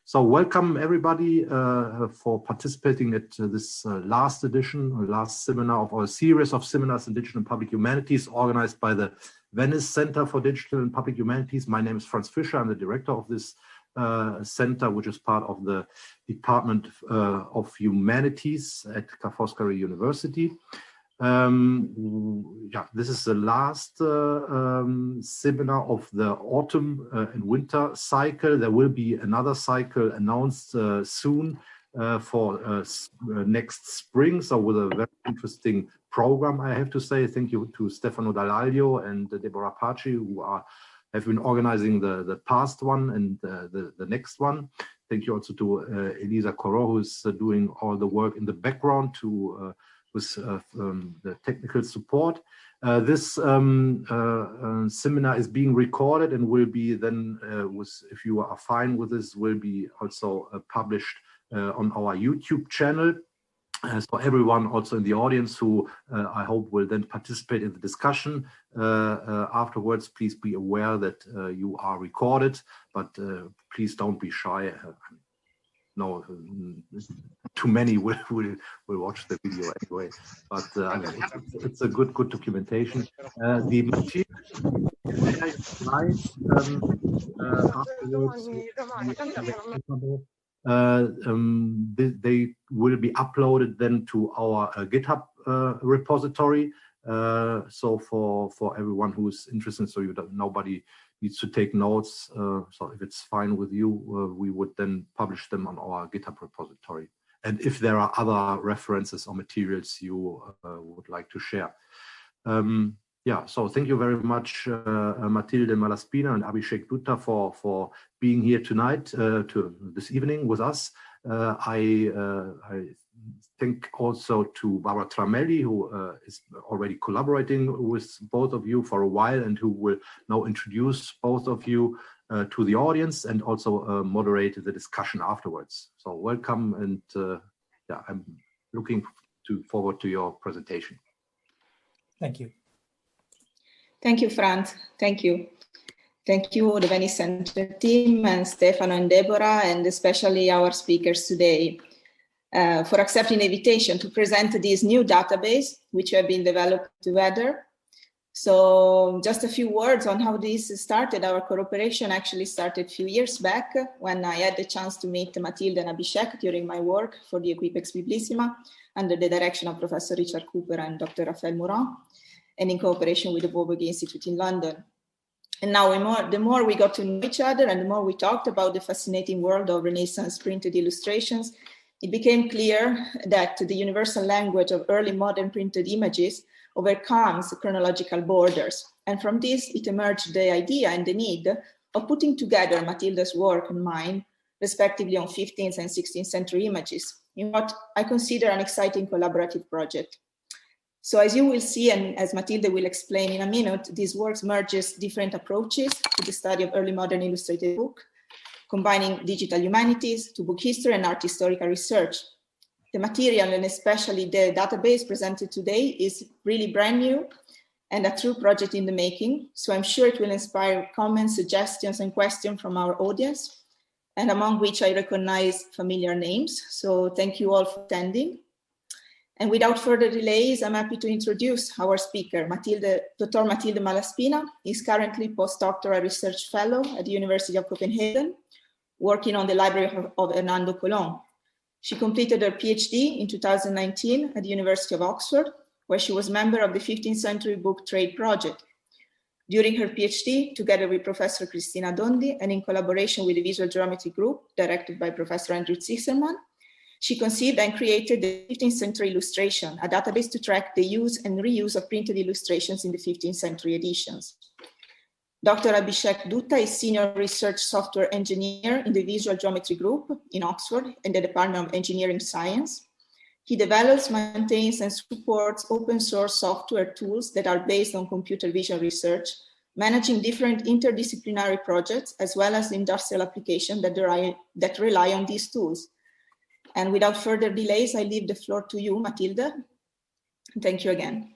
So welcome everybody for participating at this last edition, or last seminar of our series of seminars in Digital and Public Humanities organized by the Venice Center for Digital and Public Humanities. My name is Franz Fischer. I'm the director of this center, which is part of the Department of Humanities at Ca' Foscari University. This is the last seminar of the autumn and winter cycle. There will be another cycle announced soon for next spring, so with a very interesting program, I have to say. Thank you to Stefano Dallaglio and Deborah Paci, who have been organizing the past one and the next one. Thank you also to Elisa Corot, who's doing all the work in the background to with the technical support. This seminar is being recorded and will be then, if you are fine with this, will be also published on our YouTube channel. So everyone also in the audience who I hope will then participate in the discussion afterwards, please be aware that you are recorded, but please don't be shy. No, too many will watch the video anyway, but it's a good documentation. The material they will be uploaded then to our GitHub repository. So for everyone who's interested, so nobody needs to take notes. So if it's fine with you, we would then publish them on our GitHub repository. And if there are other references or materials you would like to share. So thank you very much, Matilde Malaspina and Abhishek Dutta for being here tonight, this evening with us. I thank also to Barbara Tramelli, who is already collaborating with both of you for a while and who will now introduce both of you to the audience and also moderate the discussion afterwards. So welcome, and I'm looking forward to your presentation. Thank you. Thank you, Franz. Thank you. Thank you, the Venice Center team, and Stefano and Deborah, and especially our speakers today for accepting the invitation to present this new database, which have been developed together. So just a few words on how this started. Our cooperation actually started a few years back when I had the chance to meet Matilde and Abhishek during my work for the Equipex Biblissima under the direction of Professor Richard Cooper and Dr. Raphael Mourant, and in cooperation with the Warburg Institute in London. And now the more we got to know each other and the more we talked about the fascinating world of Renaissance printed illustrations, it became clear that the universal language of early modern printed images overcomes chronological borders. And from this, it emerged the idea and the need of putting together Matilde's work and mine, respectively on 15th and 16th century images, in what I consider an exciting collaborative project. So as you will see, and as Matilde will explain in a minute, this work merges different approaches to the study of early modern illustrated book, combining digital humanities to book history and art historical research. The material, and especially the database presented today, is really brand new and a true project in the making. So I'm sure it will inspire comments, suggestions, and questions from our audience, and among which I recognize familiar names. So thank you all for attending. And without further delays, I'm happy to introduce our speaker, Dr. Matilde Malaspina. Is currently Postdoctoral Research Fellow at the University of Copenhagen, working on the library of Hernando Colon. She completed her PhD in 2019 at the University of Oxford, where she was member of the 15th Century Book Trade Project. During her PhD, together with Professor Cristina Dondi and in collaboration with the Visual Geometry Group, directed by Professor Andrew Zisserman, she conceived and created the 15th Century Illustration, a database to track the use and reuse of printed illustrations in the 15th century editions. Dr. Abhishek Dutta is Senior Research Software Engineer in the Visual Geometry Group in Oxford in the Department of Engineering Science. He develops, maintains, and supports open source software tools that are based on computer vision research, managing different interdisciplinary projects, as well as industrial applications that rely on these tools. And without further delays, I leave the floor to you, Matilde. Thank you again.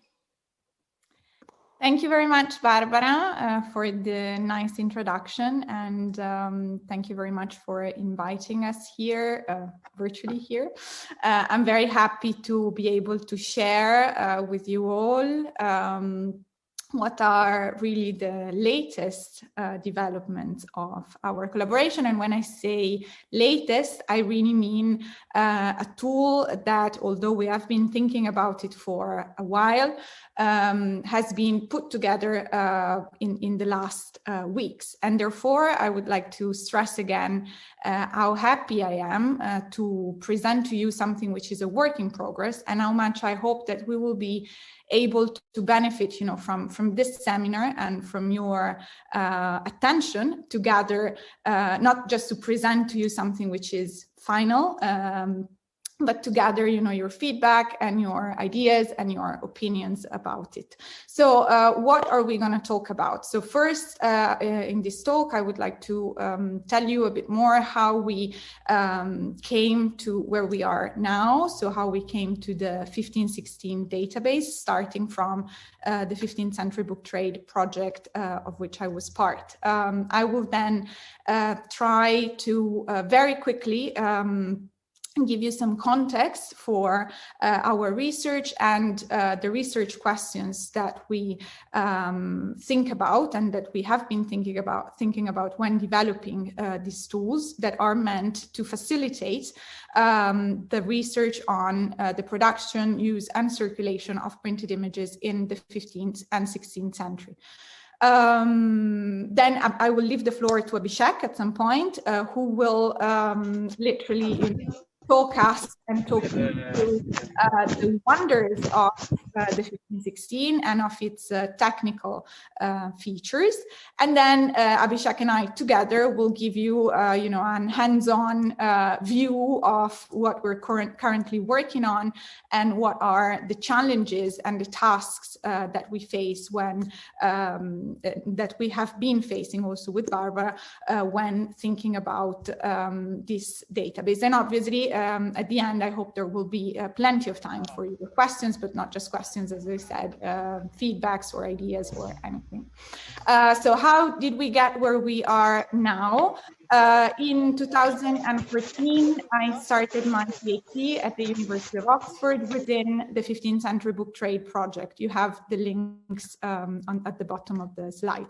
Thank you very much, Barbara, for the nice introduction, and thank you very much for inviting us here, virtually here. I'm very happy to be able to share with you all what are really the latest developments of our collaboration. And when I say latest, I really mean a tool that, although we have been thinking about it for a while, has been put together in the last weeks. And therefore, I would like to stress again how happy I am to present to you something which is a work in progress, and how much I hope that we will be able to benefit, from this seminar and from your attention to gather, not just to present to you something which is final, but to gather, your feedback and your ideas and your opinions about it. So what are we going to talk about? So first, in this talk, I would like to tell you a bit more how we came to where we are now. So how we came to the 1516 database, starting from the 15th century book trade project, of which I was part. I will then try to very quickly give you some context for our research and the research questions that we think about and that we have been thinking about when developing these tools that are meant to facilitate the research on the production, use, and circulation of printed images in the 15th and 16th century. Then I will leave the floor to Abhishek at some point, who will literally talk us and talk through the wonders of the 1516 and of its technical features. And then Abhishek and I together will give you, a hands-on view of what we're currently working on and what are the challenges and the tasks that we face that we have been facing also with Barbara when thinking about this database. And obviously, at the end, I hope there will be plenty of time for your questions, but not just questions, as I said, feedbacks or ideas or anything. So how did we get where we are now? In 2014, I started my PhD at the University of Oxford within the 15th century book trade project. You have the links at the bottom of the slide.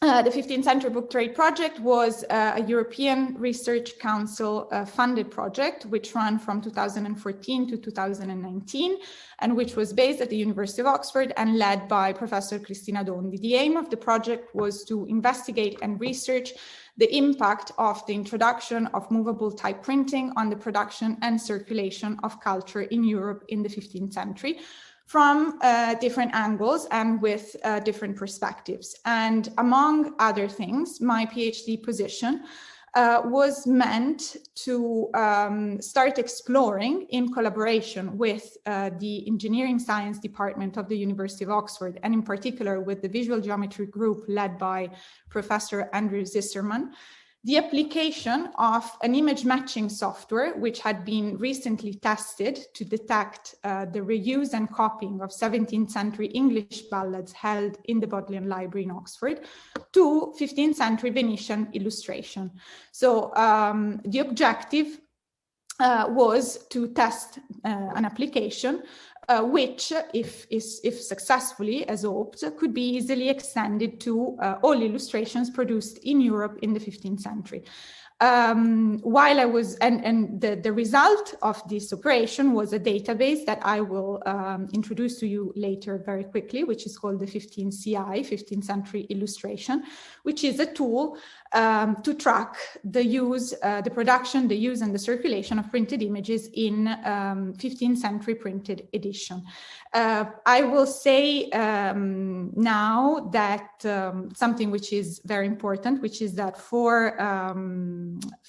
The 15th century book trade project was a European Research Council funded project, which ran from 2014 to 2019, and which was based at the University of Oxford and led by Professor Cristina Dondi. The aim of the project was to investigate and research the impact of the introduction of movable type printing on the production and circulation of culture in Europe in the 15th century, from different angles and with different perspectives. And among other things, my PhD position was meant to start exploring, in collaboration with the engineering science department of the University of Oxford, and in particular with the visual geometry group led by Professor Andrew Zisserman, the application of an image matching software, which had been recently tested to detect the reuse and copying of 17th century English ballads held in the Bodleian Library in Oxford, to 15th century Venetian illustration. So the objective was to test an application which, if successfully, as hoped, could be easily extended to all illustrations produced in Europe in the 15th century. While I was, and the result of this operation was a database that I will introduce to you later very quickly, which is called the 15CI, 15th Century Illustration, which is a tool to track the use, the production, the use, and the circulation of printed images in 15th century printed edition. I will say now that something which is very important, which is that for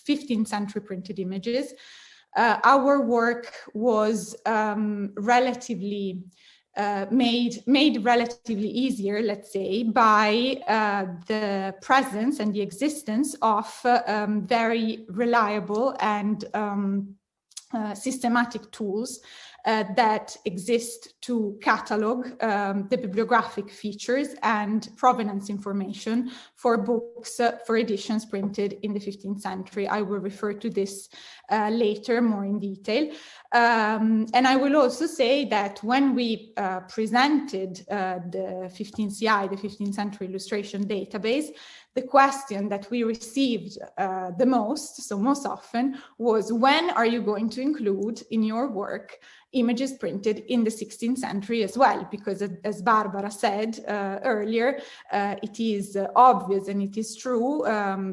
15th century printed images, our work was relatively made relatively easier, let's say, by the presence and the existence of very reliable and systematic tools that exist to catalog the bibliographic features and provenance information for books for editions printed in the 15th century. I will refer to this later more in detail. And I will also say that when we presented the 15th CI, the 15th century illustration database, the question that we received the most, so most often, was when are you going to include in your work images printed in the 16th century as well? Because as Barbara said earlier, it is obvious and it is true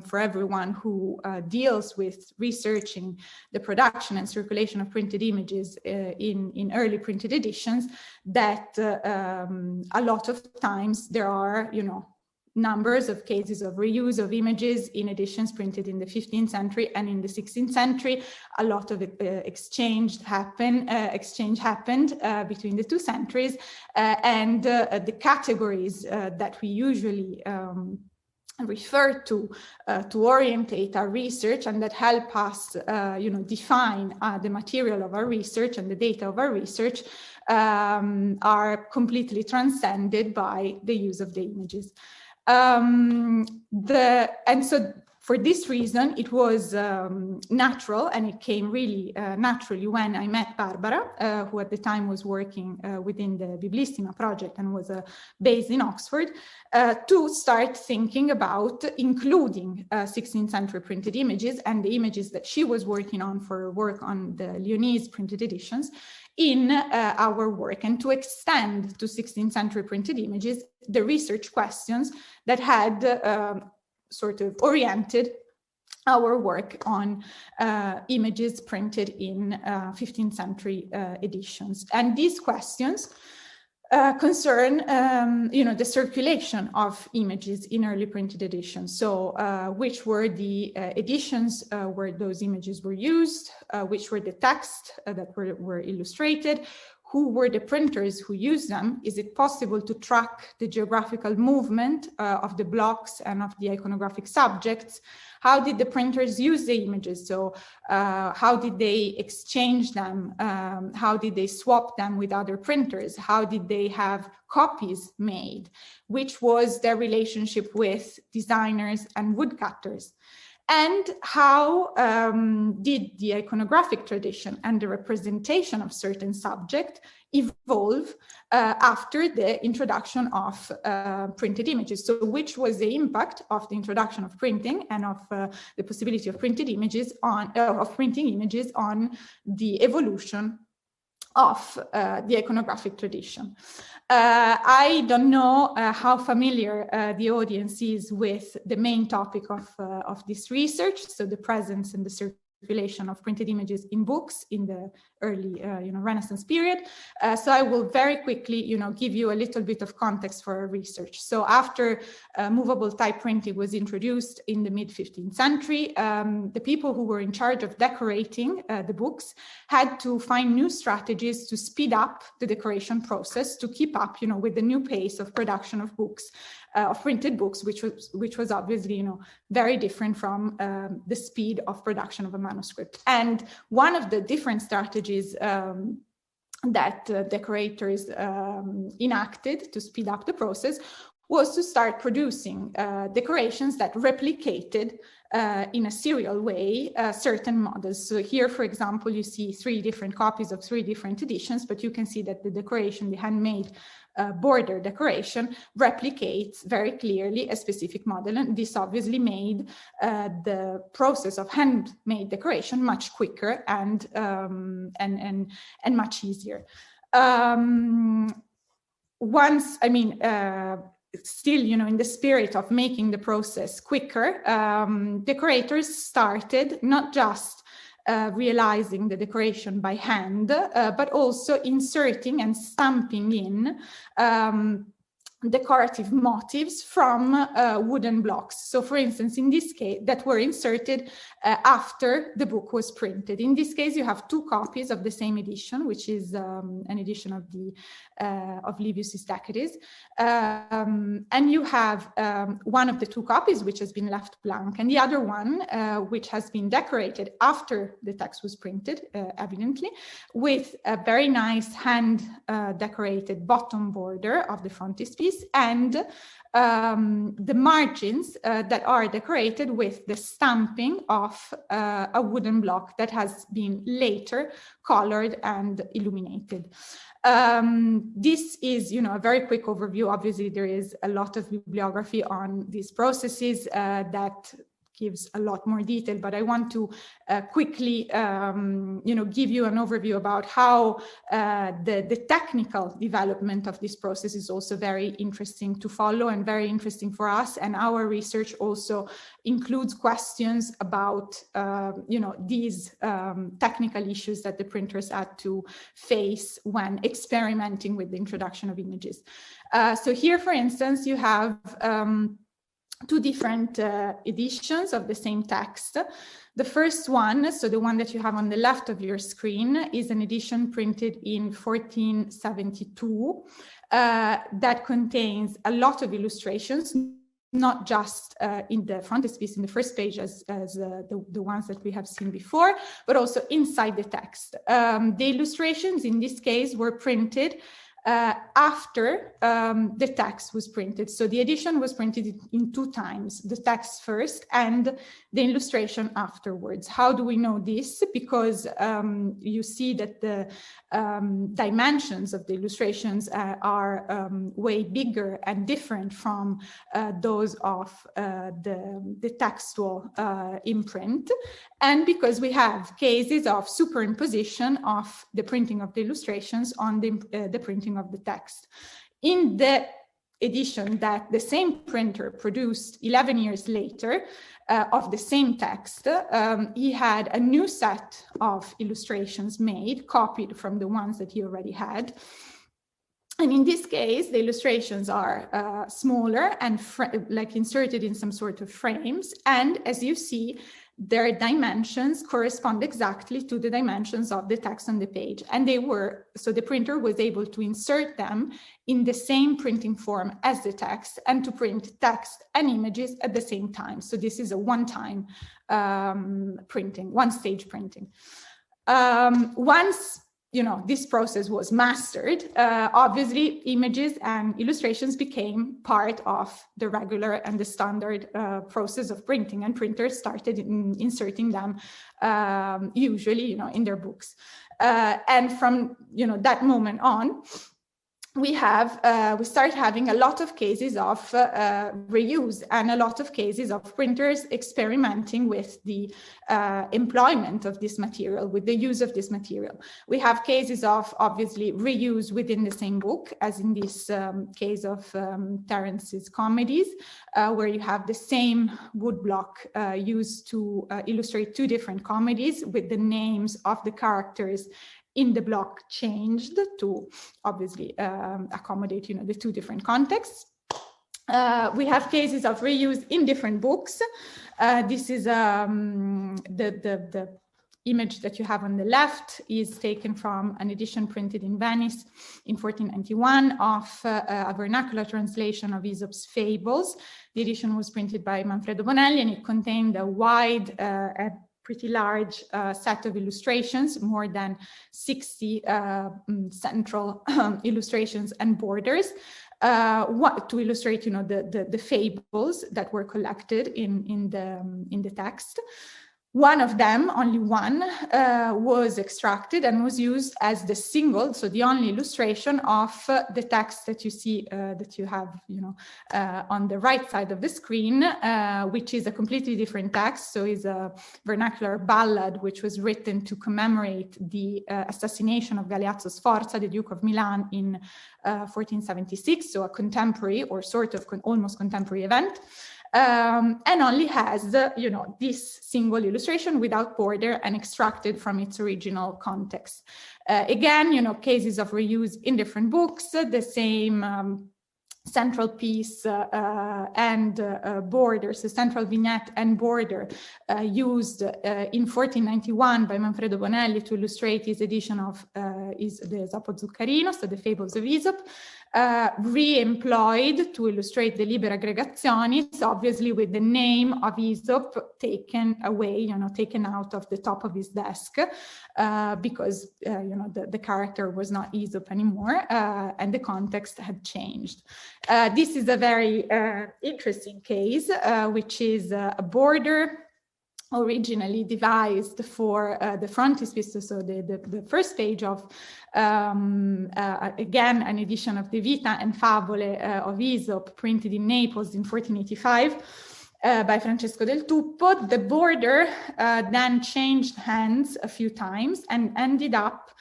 for everyone who deals with researching the production and circulation of printed images in early printed editions that a lot of times there are, numbers of cases of reuse of images in editions printed in the 15th century and in the 16th century. A lot of exchange happened between the two centuries, and the categories that we usually refer to orientate our research and that help us, define the material of our research and the data of our research are completely transcended by the use of the images. And so for this reason, it was natural, and it came really naturally when I met Barbara, who at the time was working within the Biblissima project and was based in Oxford, to start thinking about including 16th century printed images and the images that she was working on for her work on the Lyonese printed editions in our work, and to extend to 16th century printed images the research questions that had sort of oriented our work on images printed in 15th century editions. And these questions concern, the circulation of images in early printed editions. So which were the editions where those images were used, which were the texts that were illustrated, who were the printers who used them? Is it possible to track the geographical movement of the blocks and of the iconographic subjects? How did the printers use the images? So how did they exchange them? How did they swap them with other printers? How did they have copies made? Which was their relationship with designers and woodcutters? And how did the iconographic tradition and the representation of certain subject evolve after the introduction of printed images? So which was the impact of the introduction of printing and of the possibility of printed images on, printing images on the evolution of the iconographic tradition? I don't know how familiar the audience is with the main topic of this research, so the presence and the circulation of printed images in books in the early Renaissance period. So I will very quickly give you a little bit of context for our research. So after movable type printing was introduced in the mid 15th century, the people who were in charge of decorating the books had to find new strategies to speed up the decoration process, to keep up with the new pace of production of books, of printed books, which was obviously very different from the speed of production of a manuscript. And one of the different strategies that decorators enacted to speed up the process was to start producing decorations that replicated in a serial way certain models. So here, for example, you see 3 different copies of 3 different editions, but you can see that the decoration, the handmade border decoration, replicates very clearly a specific model, and this obviously made the process of handmade decoration much quicker and much easier. Still, in the spirit of making the process quicker, decorators started not just realizing the decoration by hand, but also inserting and stamping in decorative motifs from wooden blocks. So for instance, in this case, that were inserted after the book was printed. In this case, you have two copies of the same edition, which is an edition of the of Livius' Tacitus. And you have one of the two copies which has been left blank, and the other one which has been decorated after the text was printed, evidently, with a very nice hand decorated bottom border of the frontispiece, and the margins that are decorated with the stamping of a wooden block that has been later colored and illuminated. This is, a very quick overview. Obviously, there is a lot of bibliography on these processes that gives a lot more detail, but I want to quickly, give you an overview about how the technical development of this process is also very interesting to follow and very interesting for us. And our research also includes questions about, these technical issues that the printers had to face when experimenting with the introduction of images. So here, for instance, you have two different editions of the same text. The first one, so the one that you have on the left of your screen, is an edition printed in 1472 that contains a lot of illustrations, not just in the frontispiece, in the first page as the ones that we have seen before, but also inside the text. The illustrations in this case were printed after the text was printed. So the edition was printed in two times, the text first and the illustration afterwards. How do we know this? Because you see that the dimensions of the illustrations are way bigger and different from those of the textual imprint. And because we have cases of superimposition of the printing of the illustrations on the printing of the text. In the edition that the same printer produced 11 years later of the same text, he had a new set of illustrations made, copied from the ones that he already had. And in this case, the illustrations are smaller and like inserted in some sort of frames. And as you see, their dimensions correspond exactly to the dimensions of the text on the page. And so the printer was able to insert them in the same printing form as the text and to print text and images at the same time. So this is a one-time printing, one-stage printing. Once this process was mastered, obviously images and illustrations became part of the regular and the standard process of printing, and printers started inserting them usually, in their books. And from, that moment on, we start having a lot of cases of reuse and a lot of cases of printers experimenting with the employment of this material, with the use of this material. We have cases of obviously reuse within the same book, as in this case of Terence's Comedies, where you have the same woodblock used to illustrate two different comedies with the names of the characters in the block changed to obviously accommodate, the two different contexts. We have cases of reuse in different books. This is the image that you have on the left is taken from an edition printed in Venice in 1491 of a vernacular translation of Aesop's Fables. The edition was printed by Manfredo Bonelli, and it contained a wide pretty large set of illustrations, more than 60 central illustrations and borders to illustrate, the fables that were collected in the text. One of them, only one, was extracted and was used as the single, so the only illustration of the text that you see, that you have, on the right side of the screen, which is a completely different text. So it's a vernacular ballad, which was written to commemorate the assassination of Galeazzo Sforza, the Duke of Milan, in 1476. So a contemporary or sort of almost contemporary event. And only has, this single illustration without border and extracted from its original context. Again, cases of reuse in different books, the same central piece and borders, the central vignette and border used in 1491 by Manfredo Bonelli to illustrate his edition of the Esopo Zuccarino, so the Fables of Aesop, re-employed to illustrate the Liber Aggregationis, obviously with the name of Aesop taken away, taken out of the top of his desk, because, the character was not Aesop anymore, and the context had changed. This is a very interesting case, which is a border originally devised for the frontispiece, so the first page of, again, an edition of the Vita and Favole of Aesop, printed in Naples in 1485 by Francesco del Tuppo. The border then changed hands a few times and ended up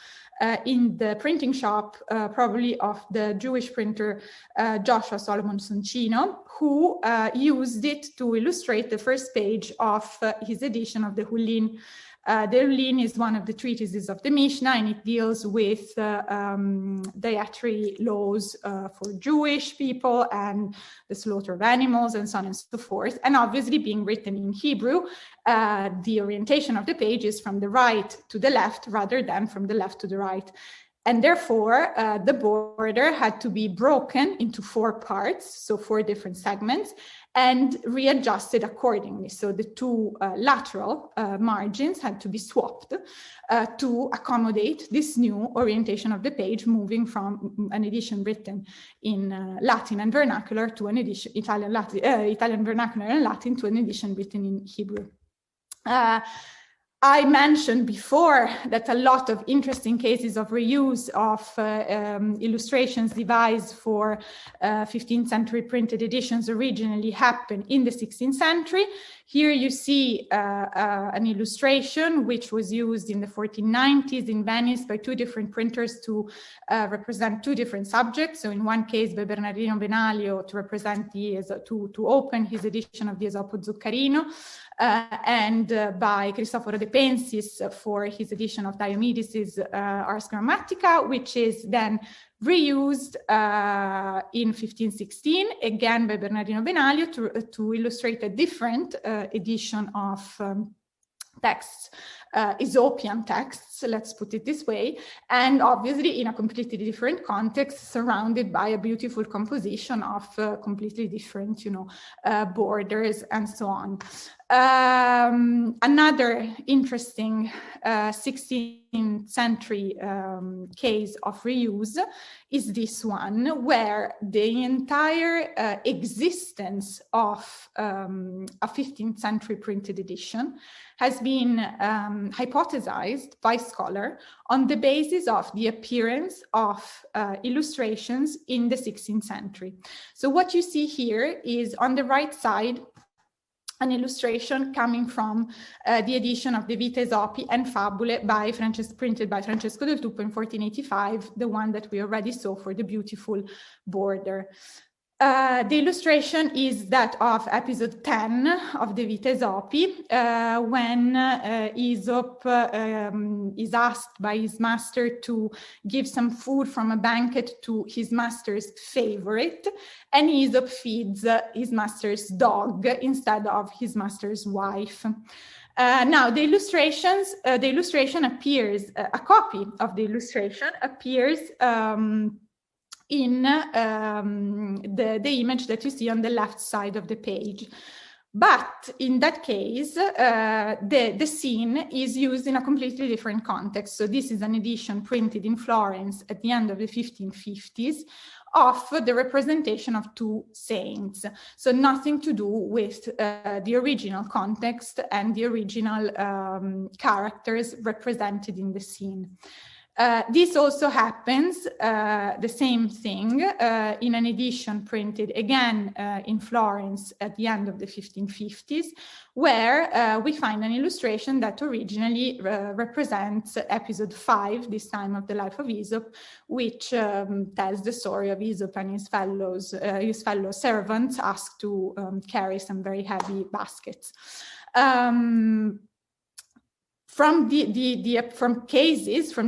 in the printing shop, probably of the Jewish printer Joshua Solomon Soncino, who used it to illustrate the first page of his edition of the Hullin. The Hullin is one of the treatises of the Mishnah, and it deals with dietary laws for Jewish people and the slaughter of animals and so on and so forth. And obviously, being written in Hebrew, the orientation of the page is from the right to the left rather than from the left to the right. And therefore, the border had to be broken into 4 parts, so 4 different segments, and readjusted accordingly. So the 2 lateral margins had to be swapped to accommodate this new orientation of the page, moving from an edition written in Latin and vernacular to an edition Italian vernacular and Latin to an edition written in Hebrew. I mentioned before that a lot of interesting cases of reuse of illustrations devised for 15th century printed editions originally happened in the 16th century. Here you see an illustration which was used in the 1490s in Venice by 2 different printers to represent 2 different subjects. So in one case by Bernardino Benalio to represent to open his edition of the Esopo Zuccarino, and by Cristoforo de Pensis for his edition of Diomedes' Ars Grammatica, which is then reused in 1516, again by Bernardino Benalio to illustrate a different edition of texts, Aesopian texts, let's put it this way, and obviously in a completely different context, surrounded by a beautiful composition of completely different, borders and so on. Another interesting 16th century case of reuse is this one, where the entire existence of a 15th century printed edition has been hypothesized by scholars on the basis of the appearance of illustrations in the 16th century. So what you see here is on the right side an illustration coming from the edition of the Vita Esopi and Fabule printed by Francesco del Tuppo in 1485, the one that we already saw for the beautiful border. The illustration is that of episode 10 of the Vita Esopi, when Aesop is asked by his master to give some food from a banquet to his master's favorite, and Aesop feeds his master's dog instead of his master's wife. Now, the illustration appears, a copy of the illustration appears in the image that you see on the left side of the page. But in that case, the scene is used in a completely different context. So this is an edition printed in Florence at the end of the 1550s of the representation of 2 saints. So nothing to do with the original context and the original characters represented in the scene. This also happens, the same thing, in an edition printed again in Florence at the end of the 1550s, where we find an illustration that originally represents episode 5, this time of the life of Aesop, which tells the story of Aesop and his fellow servants asked to carry some very heavy baskets. From from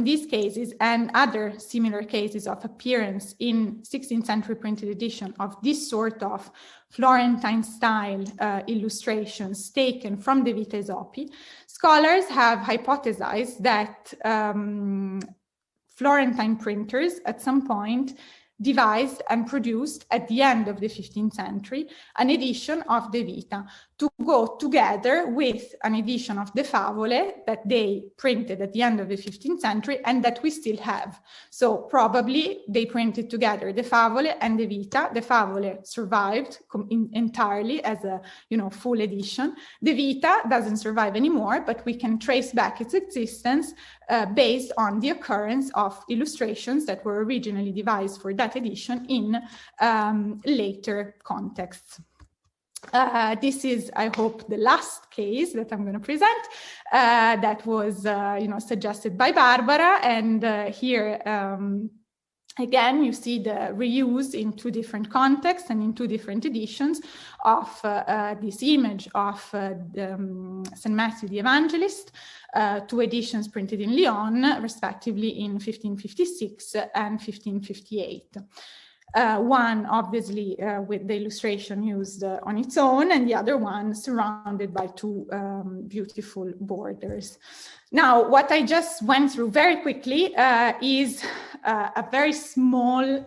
these cases and other similar cases of appearance in 16th century printed edition of this sort of Florentine style illustrations taken from the Vita Esopi, scholars have hypothesized that Florentine printers at some point devised and produced at the end of the 15th century an edition of the Vita to go together with an edition of the Favole that they printed at the end of the 15th century and that we still have. So probably they printed together the Favole and the Vita. The Favole survived entirely as a full edition. The Vita doesn't survive anymore, but we can trace back its existence based on the occurrence of illustrations that were originally devised for that edition in later contexts. This is, I hope, the last case that I'm going to present that was, suggested by Barbara. And here, again, you see the reuse in two different contexts and in two different editions of this image of St. Matthew the Evangelist, two editions printed in Lyon, respectively in 1556 and 1558. One obviously with the illustration used on its own, and the other one surrounded by two beautiful borders. Now, what I just went through very quickly is a very small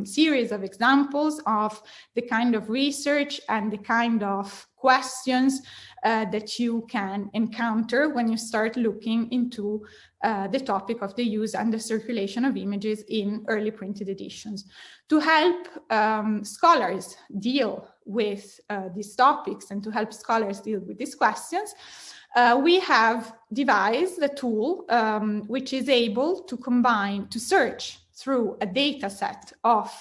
series of examples of the kind of research and the kind of questions that you can encounter when you start looking into the topic of the use and the circulation of images in early printed editions. To help scholars deal with these topics and to help scholars deal with these questions, we have devised a tool which is able to search through a data set of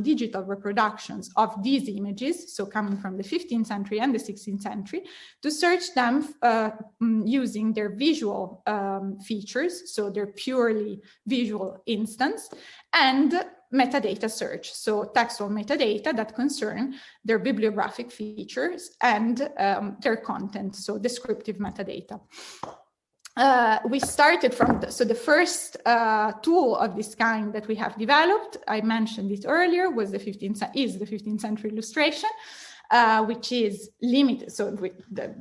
digital reproductions of these images, so coming from the 15th century and the 16th century, to search them using their visual features, so their purely visual instance, and metadata search, so textual metadata that concern their bibliographic features and their content, so descriptive metadata. We started from the first tool of this kind that we have developed, I mentioned it earlier, was the 15th century illustration, which is limited,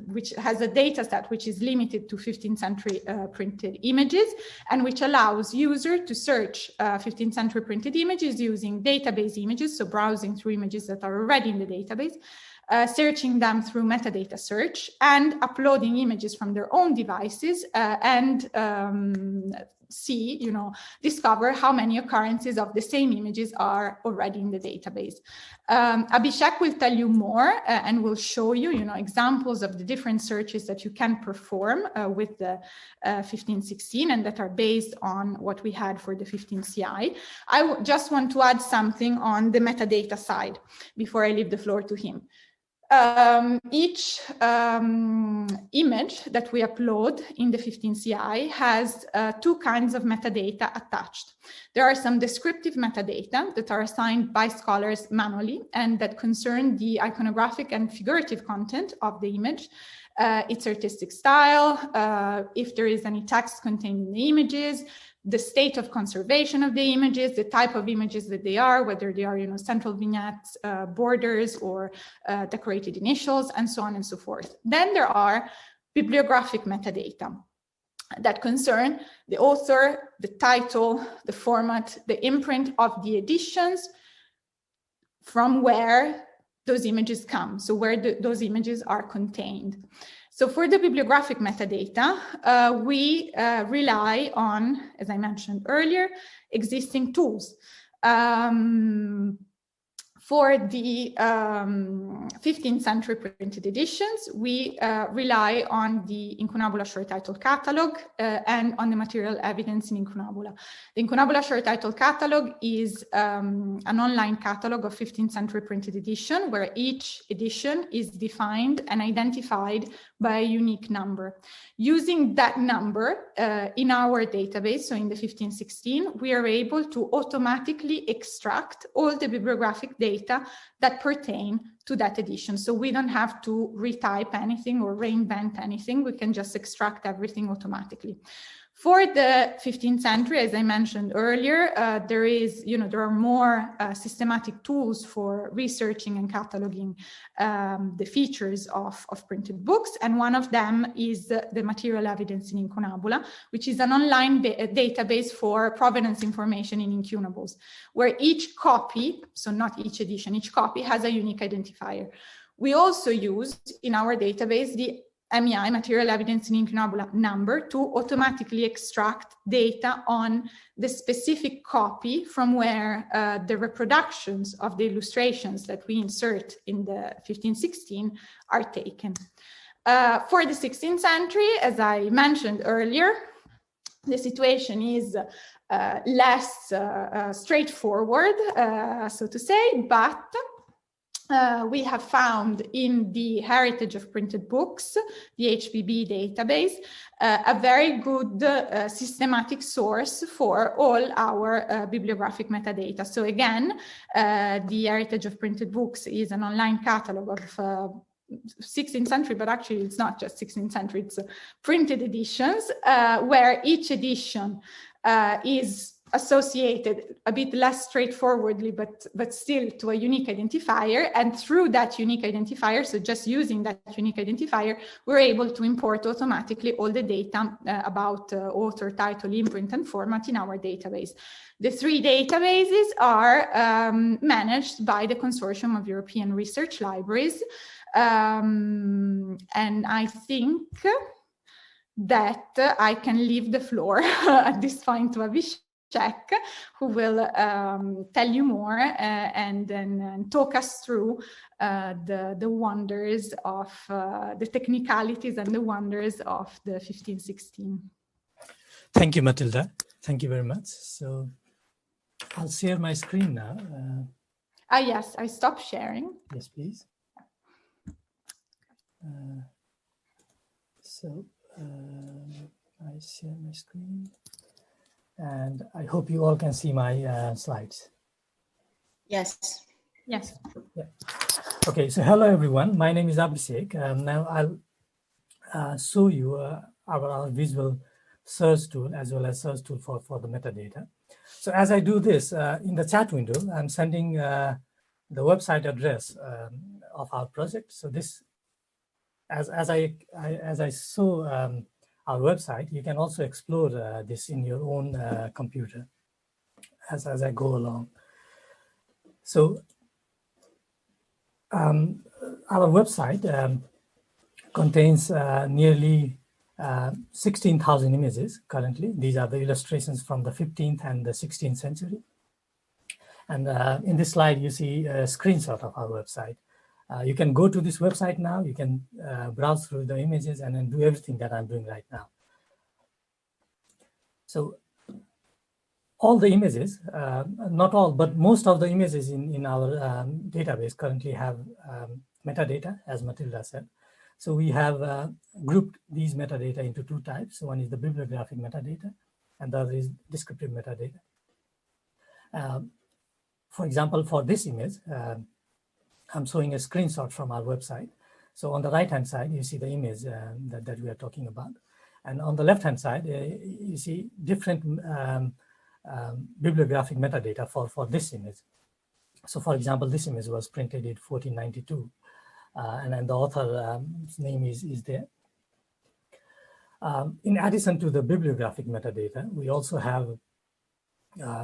which has a data set which is limited to 15th century printed images, and which allows users to search 15th century printed images using database images, so browsing through images that are already in the database, searching them through metadata search, and uploading images from their own devices and discover how many occurrences of the same images are already in the database. Abhishek will tell you more and will show you, examples of the different searches that you can perform with the 1516 and that are based on what we had for the 15 CI. I just want to add something on the metadata side before I leave the floor to him. Each image that we upload in the 15 CI has two kinds of metadata attached. There are some descriptive metadata that are assigned by scholars manually and that concern the iconographic and figurative content of the image, its artistic style, if there is any text contained in the images, the state of conservation of the images, the type of images that they are, whether they are, central vignettes, borders, or decorated initials, and so on and so forth. Then there are bibliographic metadata that concern the author, the title, the format, the imprint of the editions, from where those images come, so where those images are contained. So for the bibliographic metadata, we rely on, as I mentioned earlier, existing tools. For the 15th century printed editions, we rely on the Incunabula short title catalog and on the material evidence in Incunabula. The Incunabula short title catalog is an online catalog of 15th century printed edition, where each edition is defined and identified by a unique number. Using that number in our database, so in the 1516, we are able to automatically extract all the bibliographic data data that pertain to that edition. So we don't have to retype anything or reinvent anything. We can just extract everything automatically. For the 15th century, as I mentioned earlier, there are more systematic tools for researching and cataloging the features of printed books. And one of them is the material evidence in incunabula, which is an online database for provenance information in incunables, where each copy, so not each edition, each copy has a unique identifier. We also used in our database the MEI, material evidence in incunabula number, to automatically extract data on the specific copy from where the reproductions of the illustrations that we insert in the 1516 are taken. For the 16th century, as I mentioned earlier, the situation is less straightforward, so to say, but we have found in the heritage of printed books, the HPB database, a very good systematic source for all our bibliographic metadata. So again, the heritage of printed books is an online catalog of 16th century, but actually it's not just 16th century, it's printed editions, where each edition is associated a bit less straightforwardly, but still to a unique identifier. And through that unique identifier, so just using that unique identifier, we're able to import automatically all the data about author, title, imprint, and format in our database. The three databases are managed by the Consortium of European Research Libraries. And I think that I can leave the floor at this point to Abhishek, who will tell you more and then talk us through the wonders of the technicalities and the wonders of the 1516. Thank you, Matilda. Thank you very much. So I'll share my screen now. Yes, I stopped sharing. Yes, please. I share my screen. And I hope you all can see my slides. Yes. Yes. Yeah. Okay, so hello everyone. My name is Abhishek. Now I'll show you our visual search tool as well as search tool for the metadata. So as I do this, in the chat window, I'm sending the website address of our project. So this, as I show our website, you can also explore this in your own computer as I go along. So our website contains nearly 16,000 images currently. These are the illustrations from the 15th and the 16th century. And in this slide, you see a screenshot of our website. You can go to this website now, you can browse through the images and then do everything that I'm doing right now. So all the images, not all, but most of the images in our database currently have metadata, as Matilda said. So we have grouped these metadata into two types. One is the bibliographic metadata and the other is descriptive metadata. For example, for this image, I'm showing a screenshot from our website. So on the right-hand side, you see the image that we are talking about. And on the left-hand side, you see different bibliographic metadata for this image. So for example, this image was printed in 1492, and then the author's name is there. In addition to the bibliographic metadata, we also have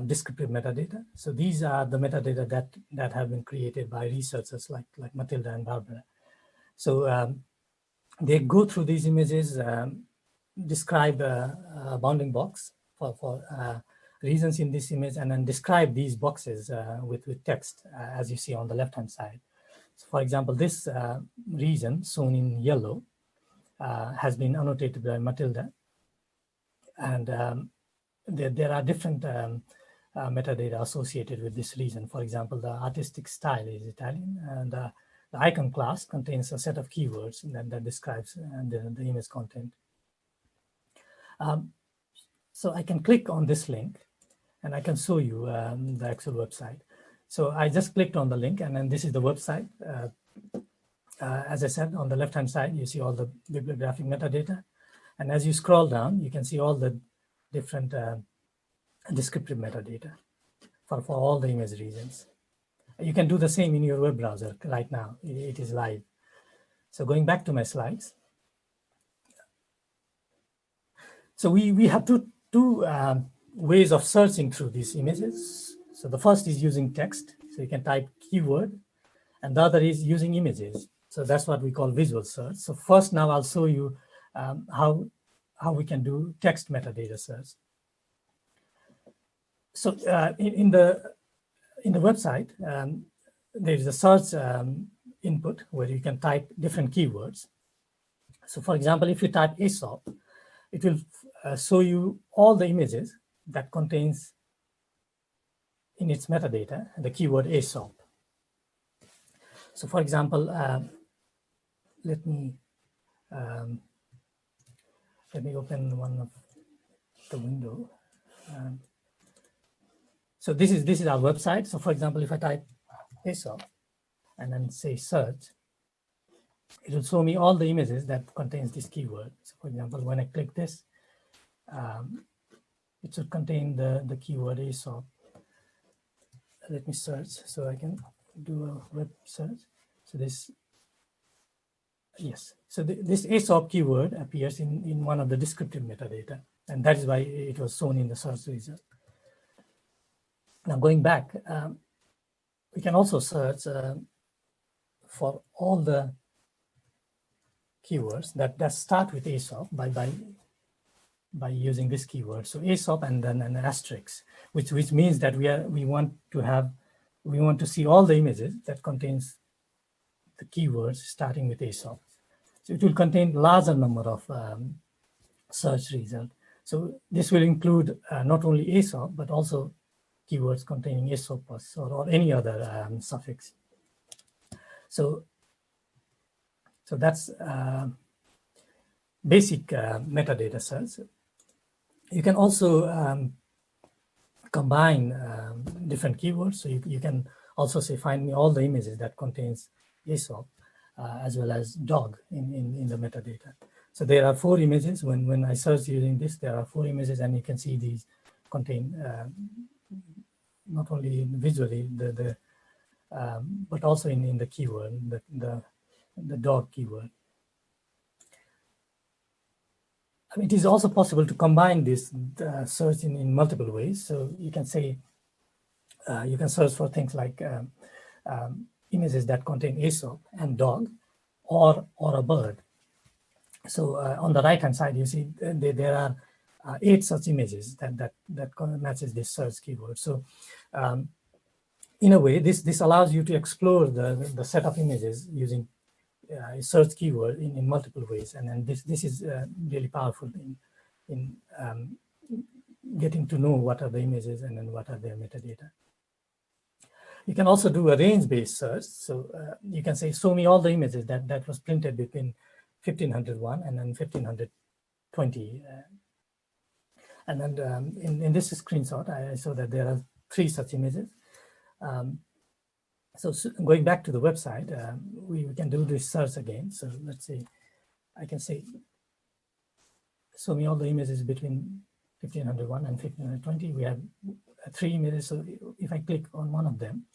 descriptive metadata. So these are the metadata that have been created by researchers like Matilda and Barbara. So they go through these images, describe a bounding box for reasons in this image, and then describe these boxes with text, as you see on the left-hand side. So for example, this region shown in yellow has been annotated by Matilda. And there are different metadata associated with this region. For example, the artistic style is Italian, and the icon class contains a set of keywords that describes the image content. So I can click on this link and I can show you the actual website. So I just clicked on the link, and then this is the website. As I said, on the left-hand side, you see all the bibliographic metadata. And as you scroll down, you can see all the different descriptive metadata for all the image regions. You can do the same in your web browser right now. It is live. So going back to my slides. So we have two ways of searching through these images. So the first is using text. So you can type keyword, and the other is using images. So that's what we call visual search. So first, now I'll show you how we can do text metadata search. So in the website, there is a search input where you can type different keywords. So for example, if you type Aesop, it will show you all the images that contains in its metadata the keyword Aesop. So for example, let me open one of the window. So this is our website. So for example, if I type Aesop and then say search, it will show me all the images that contains this keyword. So for example, when I click this, it should contain the keyword Aesop. Let me search so I can do a web search. So this, yes. So this Aesop keyword appears in one of the descriptive metadata, and that is why it was shown in the search result. Now going back, we can also search for all the keywords that start with Aesop by using this keyword. So Aesop and then an asterisk, which means that we want to see all the images that contains the keywords starting with Aesop. So it will contain larger number of search results. So this will include not only Aesop, but also keywords containing Aesopus or any other suffix. So that's basic metadata search. You can also combine different keywords. So you can also say, find me all the images that contains Aesop as well as dog in the metadata. So there are 4 images. When I search using this, there are 4 images, and you can see these contain not only visually but also in the keyword, the dog keyword. I mean, it is also possible to combine this search in multiple ways. So you can say, you can search for things like images that contain Aesop and dog or a bird. So on the right hand side, you see there are 8 such images that matches this search keyword. So in a way, this allows you to explore the set of images using a search keyword in multiple ways, and then this is really powerful in getting to know what are the images and then what are their metadata. You can also do a range-based search. So you can say, show me all the images that was printed between 1501 and then 1520. And then in this screenshot, I saw that there are 3 such images. So going back to the website, we can do this search again. So let's say I can say, show me all the images between 1501 and 1520. We have 3 images. So if I click on one of them,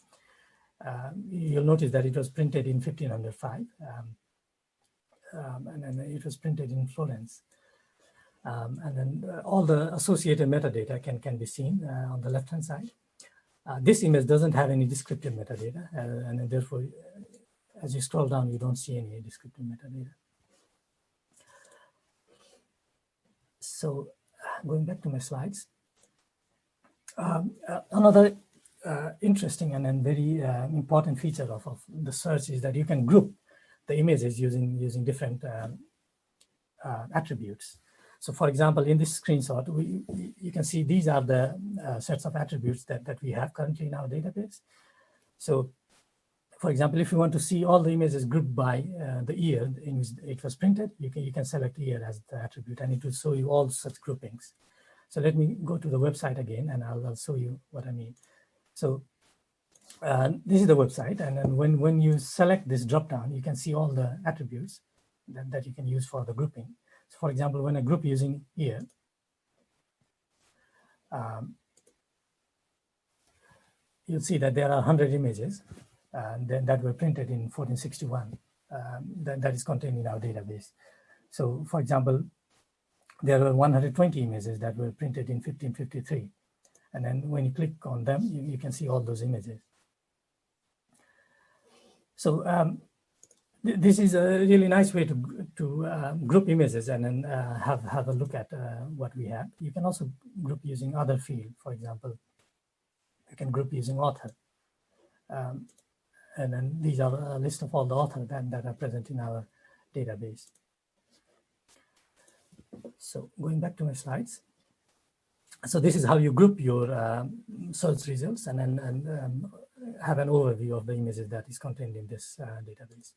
you'll notice that it was printed in 1505, and then it was printed in Florence. And then all the associated metadata can be seen on the left-hand side. This image doesn't have any descriptive metadata, and therefore, as you scroll down, you don't see any descriptive metadata. So going back to my slides, another interesting and very important feature of the search is that you can group the images using different attributes. So for example, in this screenshot, you can see these are the sets of attributes that we have currently in our database. So for example, if you want to see all the images grouped by the year in which it was printed, you can select year as the attribute, and it will show you all such groupings. So let me go to the website again, and I'll show you what I mean. So This is the website, and then when you select this drop-down, you can see all the attributes that you can use for the grouping. So for example, when I group using here, you'll see that there are 100 images that were printed in 1461 that is contained in our database. So for example, there were 120 images that were printed in 1553. And then when you click on them, you can see all those images. So this is a really nice way to group images and then have a look at what we have. You can also group using other fields. For example, you can group using author. And then these are a list of all the authors that are present in our database. So going back to my slides. So this is how you group your search results and then have an overview of the images that is contained in this database.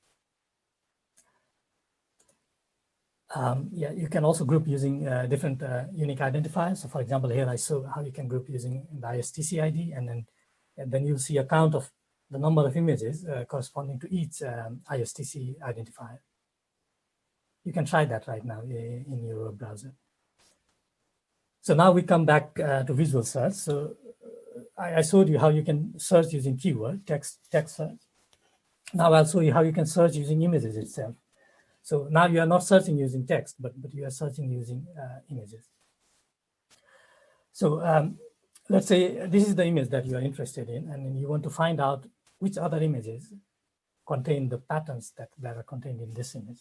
Yeah, you can also group using different unique identifiers. So for example, here I show how you can group using the ISTC ID, and then you'll see a count of the number of images corresponding to each ISTC identifier. You can try that right now in your browser. So now we come back to visual search. So I showed you how you can search using keyword, text search. Now I'll show you how you can search using images itself. So now you are not searching using text, but you are searching using images. So let's say this is the image that you are interested in, and then you want to find out which other images contain the patterns that are contained in this image.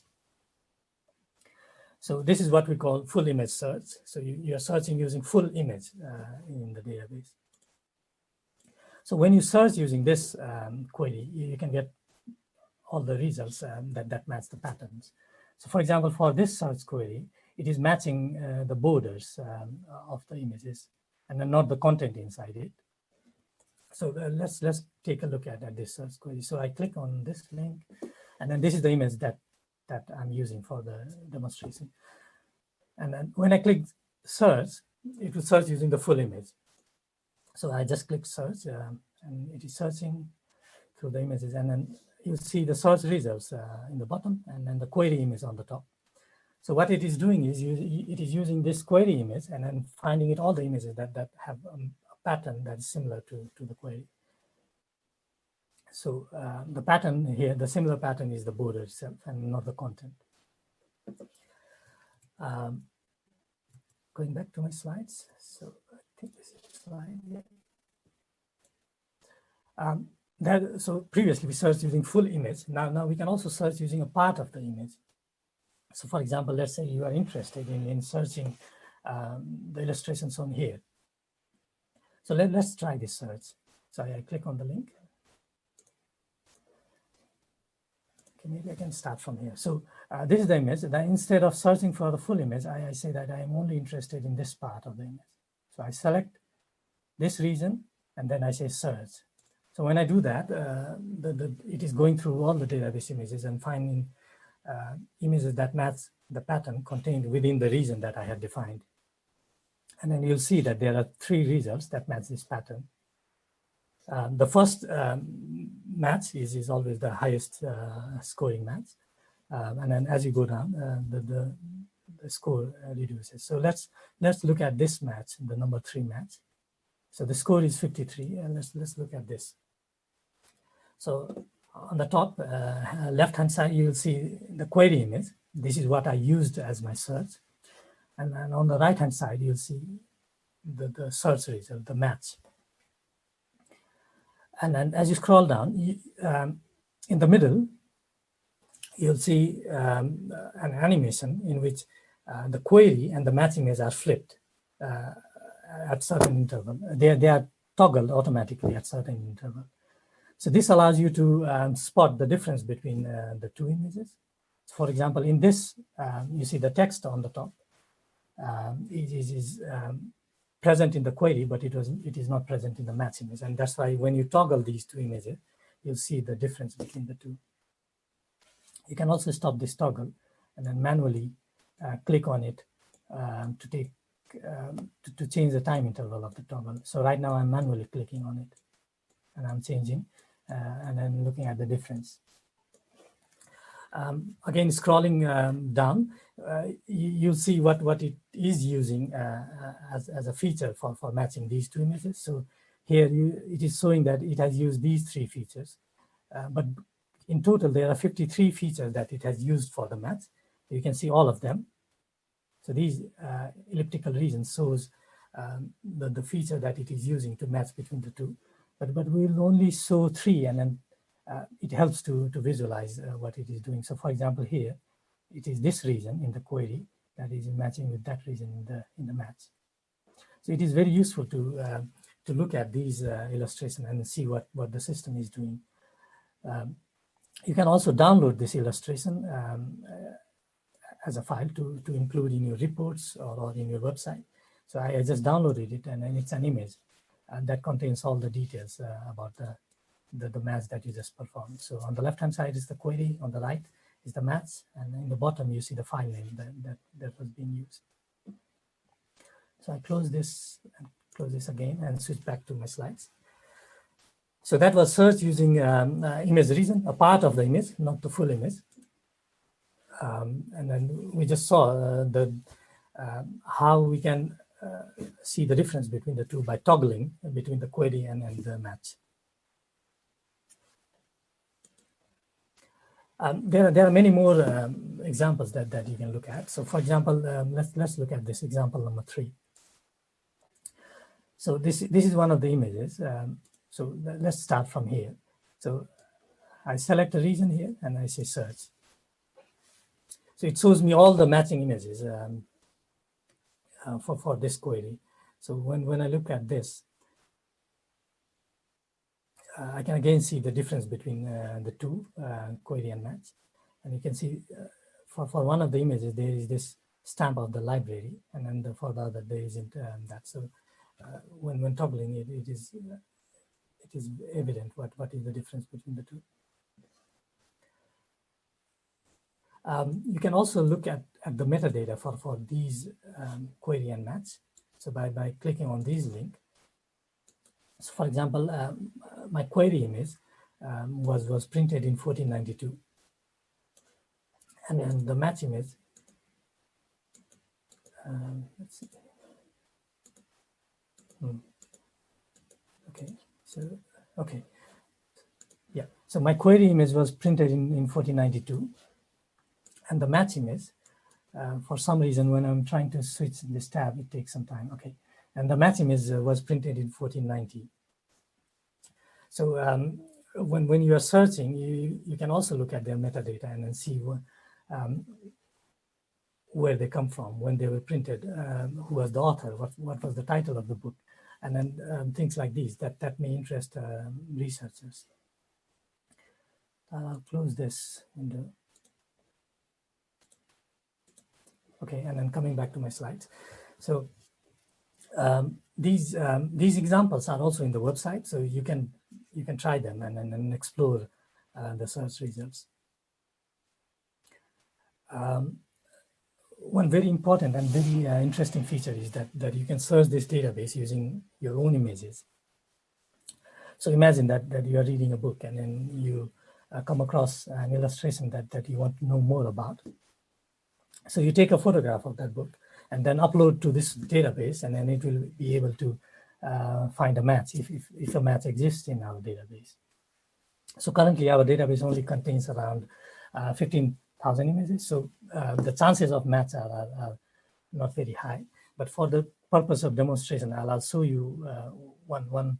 So this is what we call full image search. So you are searching using full image in the database. So when you search using this query, you can get all the results that match the patterns. So for example, for this search query, it is matching the borders of the images and then not the content inside it. So let's take a look at this search query. So I click on this link, and then this is the image that I'm using for the demonstration. And then when I click search, it will search using the full image. So I just click search, and it is searching through the images, and then you see the search results in the bottom, and then the query image on the top. So what it is doing is it is using this query image and then finding it all the images that have a pattern that is similar to the query. So the pattern here, the similar pattern is the border itself and not the content. Going back to my slides. So I think this is the slide. Yeah. So previously we searched using full image. Now we can also search using a part of the image. So for example, let's say you are interested in searching the illustrations on here. So let's try this search. So I click on the link. Okay, maybe I can start from here. So this is the image. That instead of searching for the full image, I say that I am only interested in this part of the image. So I select this region, and then I say search. So when I do that, it is going through all the database images and finding images that match the pattern contained within the region that I had defined. And then you'll see that there are 3 results that match this pattern. The first match is always the highest scoring match. And then as you go down, the score reduces. So let's look at this match, the number 3 match. So the score is 53, and let's look at this. So on the top left-hand side, you will see the query image. This is what I used as my search. And then on the right-hand side, you'll see the search result, the match. And then as you scroll down, in the middle, you'll see an animation in which the query and the match image are flipped at certain interval. They are toggled automatically at certain interval. So this allows you to spot the difference between the 2 images. For example, in this, you see the text on the top. It is present in the query, but it is not present in the match image. And that's why when you toggle these 2 images, you'll see the difference between the 2. You can also stop this toggle and then manually click on it to change the time interval of the toggle. So right now I'm manually clicking on it. and I'm changing, and then looking at the difference. Again, scrolling down, you'll see what it is using as a feature for matching these two images. So here it is showing that it has used these 3 features, but in total there are 53 features that it has used for the match. You can see all of them. So these elliptical regions shows the feature that it is using to match between the two, but we will only show 3, and then it helps to visualize what it is doing. So for example, here, it is this region in the query that is matching with that region in the match. So it is very useful to look at these illustrations and see what the system is doing. You can also download this illustration as a file to include in your reports or in your website. So I just downloaded it, and then it's an image that contains all the details about the match that you just performed. So on the left-hand side is the query, on the right is the match, and in the bottom you see the file name that was being used. So I close this again and switch back to my slides. So that was search using image region, a part of the image, not the full image. And then we just saw how we can see the difference between the two by toggling between the query and the match. There are many more examples that you can look at. So for example, let's look at this example number 3. So this is one of the images. So let's start from here. So I select a region here and I say search. So it shows me all the matching images for this query. So when I look at this, I can again see the difference between the two, query and match. And you can see for one of the images, there is this stamp of the library, and then for the other, there isn't that. So when toggling it, it is evident what is the difference between the two. You can also look at the metadata for these query and match. So by clicking on this link. So for example, my query image was printed in 1492. And then the match image, let's see. Okay, yeah. So my query image was printed in 1492. And the match image, for some reason, when I'm trying to switch this tab, it takes some time. Okay, and the match image was printed in 1490. So when you are searching, you can also look at their metadata and then see where they come from, when they were printed, who was the author, what was the title of the book, and then things like these that may interest researchers. I'll close this window. Okay, and then coming back to my slides. So these examples are also in the website, so you can try them and explore the search results. One very important and very interesting feature is that you can search this database using your own images. So imagine that you are reading a book and then you come across an illustration that you want to know more about. So you take a photograph of that book and then upload to this database, and then it will be able to find a match if a match exists in our database. So currently our database only contains around 15,000 images. So the chances of match are not very high. But for the purpose of demonstration, I'll show you one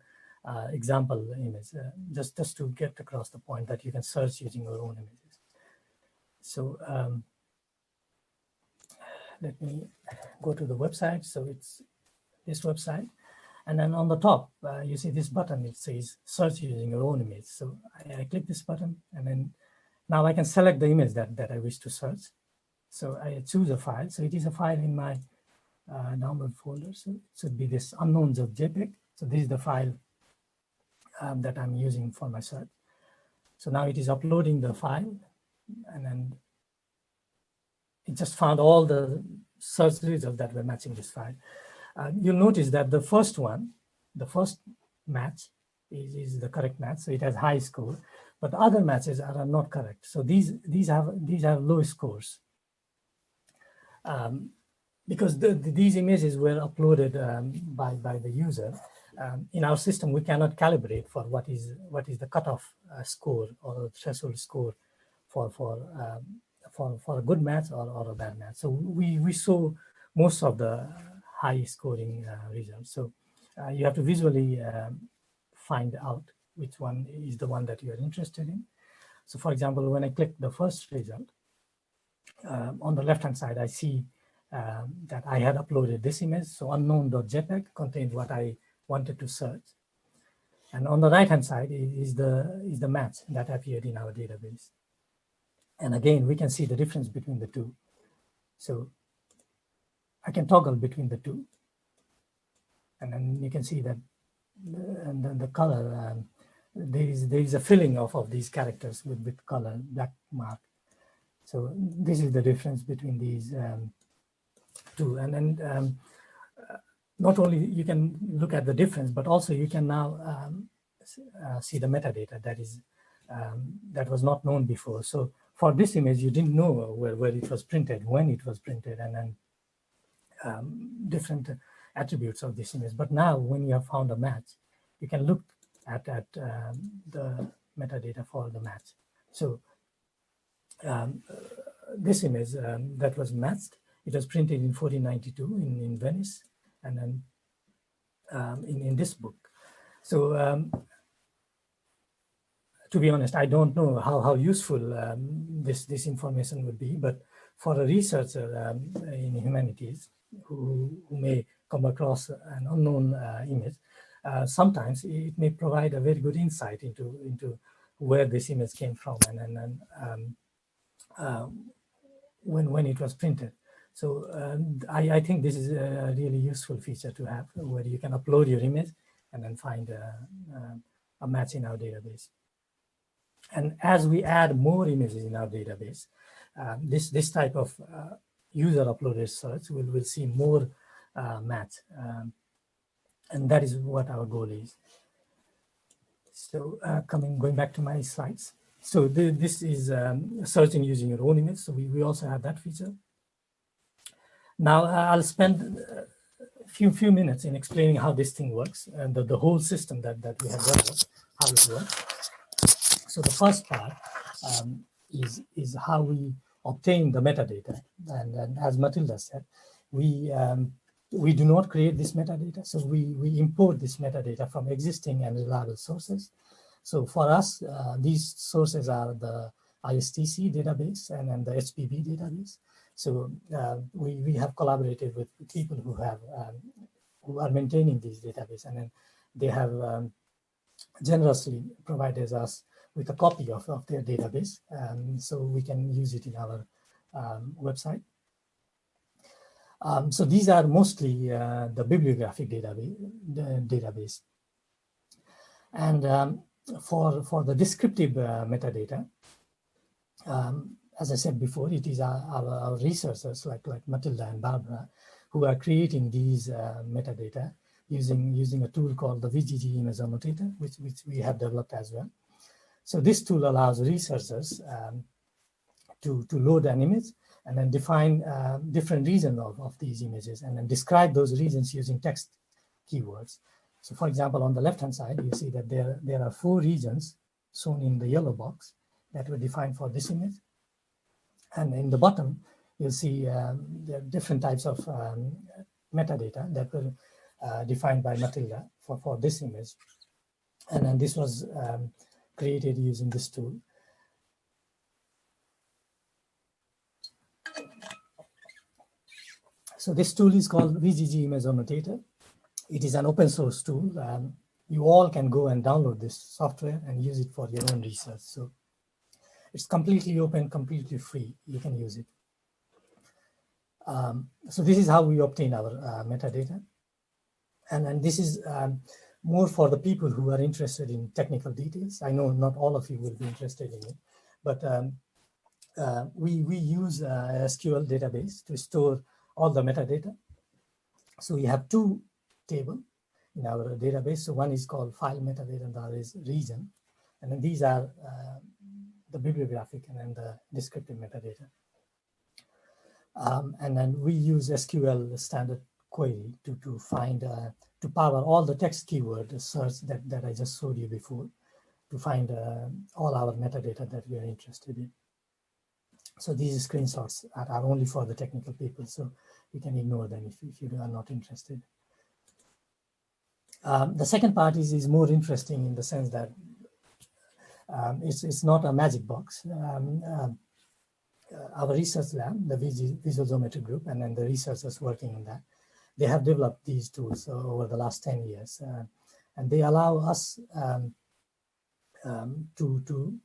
example image, just to get across the point that you can search using your own images. So let me go to the website. So it's this website. And then on the top, you see this button, it says search using your own image. So I click this button, and then now I can select the image that I wish to search. So I choose a file. So it is a file in my download folder. So it should be this unknowns.jpg. So this is the file that I'm using for my search. So now it is uploading the file, and then it just found all the search results that were matching this file. You'll notice that the first match is the correct match, so it has high score, but other matches are not correct. So these have low scores. Because these images were uploaded by the user. In our system, we cannot calibrate for what is the cutoff score or threshold score for a good match or a bad match. So we saw most of the high scoring results. So you have to visually find out which one is the one that you are interested in. So for example, when I click the first result, on the left-hand side, I see that I had uploaded this image. So unknown.jpg contained what I wanted to search. And on the right-hand side is the match that appeared in our database. And again, we can see the difference between the two. So I can toggle between the two. And then you can see that and then the color, there is a filling of these characters with color, black mark. So this is the difference between these two. And then not only you can look at the difference, but also you can now see the metadata that was not known before. So for this image, you didn't know where it was printed, when it was printed, and then different attributes of this image. But now when you have found a match, you can look at the metadata for the match. So this image that was matched, it was printed in 1492 in Venice, and then in this book. So to be honest, I don't know how useful this information would be, but for a researcher in humanities who may come across an unknown image, sometimes it may provide a very good insight into where this image came from and when it was printed. So I think this is a really useful feature to have, where you can upload your image and then find a match in our database. And as we add more images in our database, this type of user-uploaded search will see more match. And that is what our goal is. So going back to my slides. So this is searching using your own image. So we also have that feature. Now I'll spend a few minutes in explaining how this thing works and the whole system that we have developed, how it works. So the first part is how we obtain the metadata. And as Matilda said, we do not create this metadata. So we import this metadata from existing and reliable sources. So for us, these sources are the ISTC database and then the HPB database. So we have collaborated with people who are maintaining these databases, and then they have generously provided us with a copy of their database, so we can use it in our website. So these are mostly the bibliographic database. And for the descriptive metadata, as I said before, it is our researchers like Matilda and Barbara who are creating these metadata using a tool called the VGG image annotator, which we have developed as well. So this tool allows researchers to load an image and then define different regions of these images and then describe those regions using text keywords. So for example, on the left-hand side, you see that there are 4 regions shown in the yellow box that were defined for this image. And in the bottom, you'll see there are different types of metadata that were defined by Matilda for this image. And then this was created using this tool. So this tool is called VGG Image Annotator. It is an open source tool. You all can go and download this software and use it for your own research. So it's completely open, completely free. You can use it. So this is how we obtain our metadata. And this is more for the people who are interested in technical details. I know not all of you will be interested in it, but we use a SQL database to store all the metadata. So we have 2 tables. in our database. So one is called file metadata and the other is region. And then these are the bibliographic and then the descriptive metadata. And then we use SQL standard query to find, to power all the text keyword search that I just showed you before, to find all our metadata that we are interested in. So these screenshots are only for the technical people, so you can ignore them if you are not interested. The second part is more interesting in the sense that it's not a magic box. Our research lab, the visual geometry group, and then the researchers working on that, they have developed these tools over the last 10 years. And they allow us to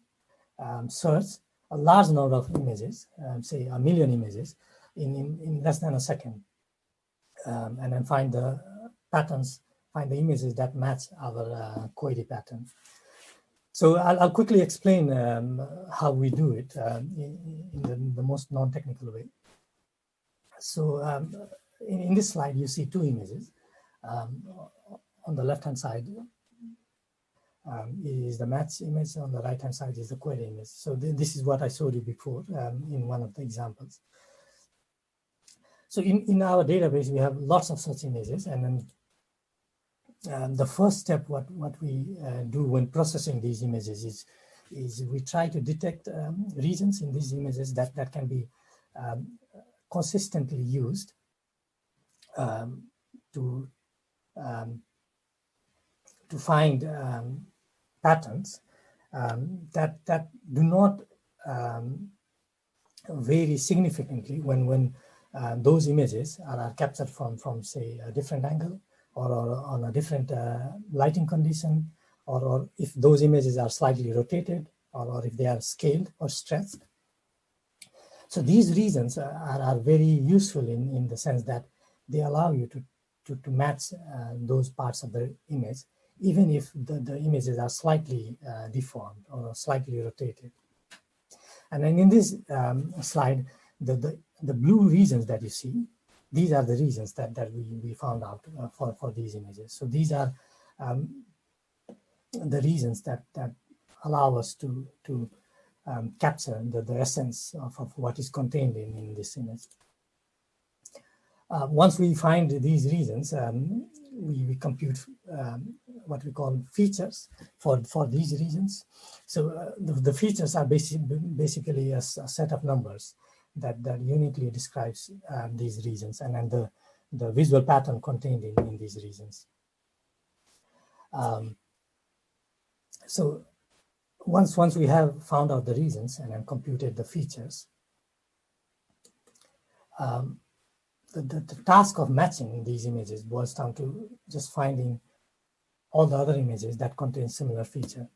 search a large number of images, say 1 million images, in less than a second. And then find the patterns, find the images that match our query pattern. So I'll quickly explain how we do it in the most non-technical way. So in this slide, you see two images. On the left-hand side is the match image, on the right-hand side is the query image. So this is what I showed you before in one of the examples. So in our database, we have lots of such images, and then the first step, what we do when processing these images is we try to detect regions in these images that can be consistently used to find patterns that do not vary significantly when those images are captured from say a different angle, or on a different lighting condition, or if those images are slightly rotated, or if they are scaled or stretched. So these regions are very useful in the sense that they allow you to match those parts of the image, even if the images are slightly deformed or slightly rotated. And then in this slide, the blue regions that you see, these are the regions that we found out for these images. So these are the regions that allow us to capture the essence of what is contained in this image. Once we find these regions, we compute what we call features for these regions. So the features are basically a set of numbers that uniquely describes these regions, and then the visual pattern contained in these regions. So once we have found out the regions and then computed the features, the task of matching these images boils down to just finding all the other images that contain similar feature.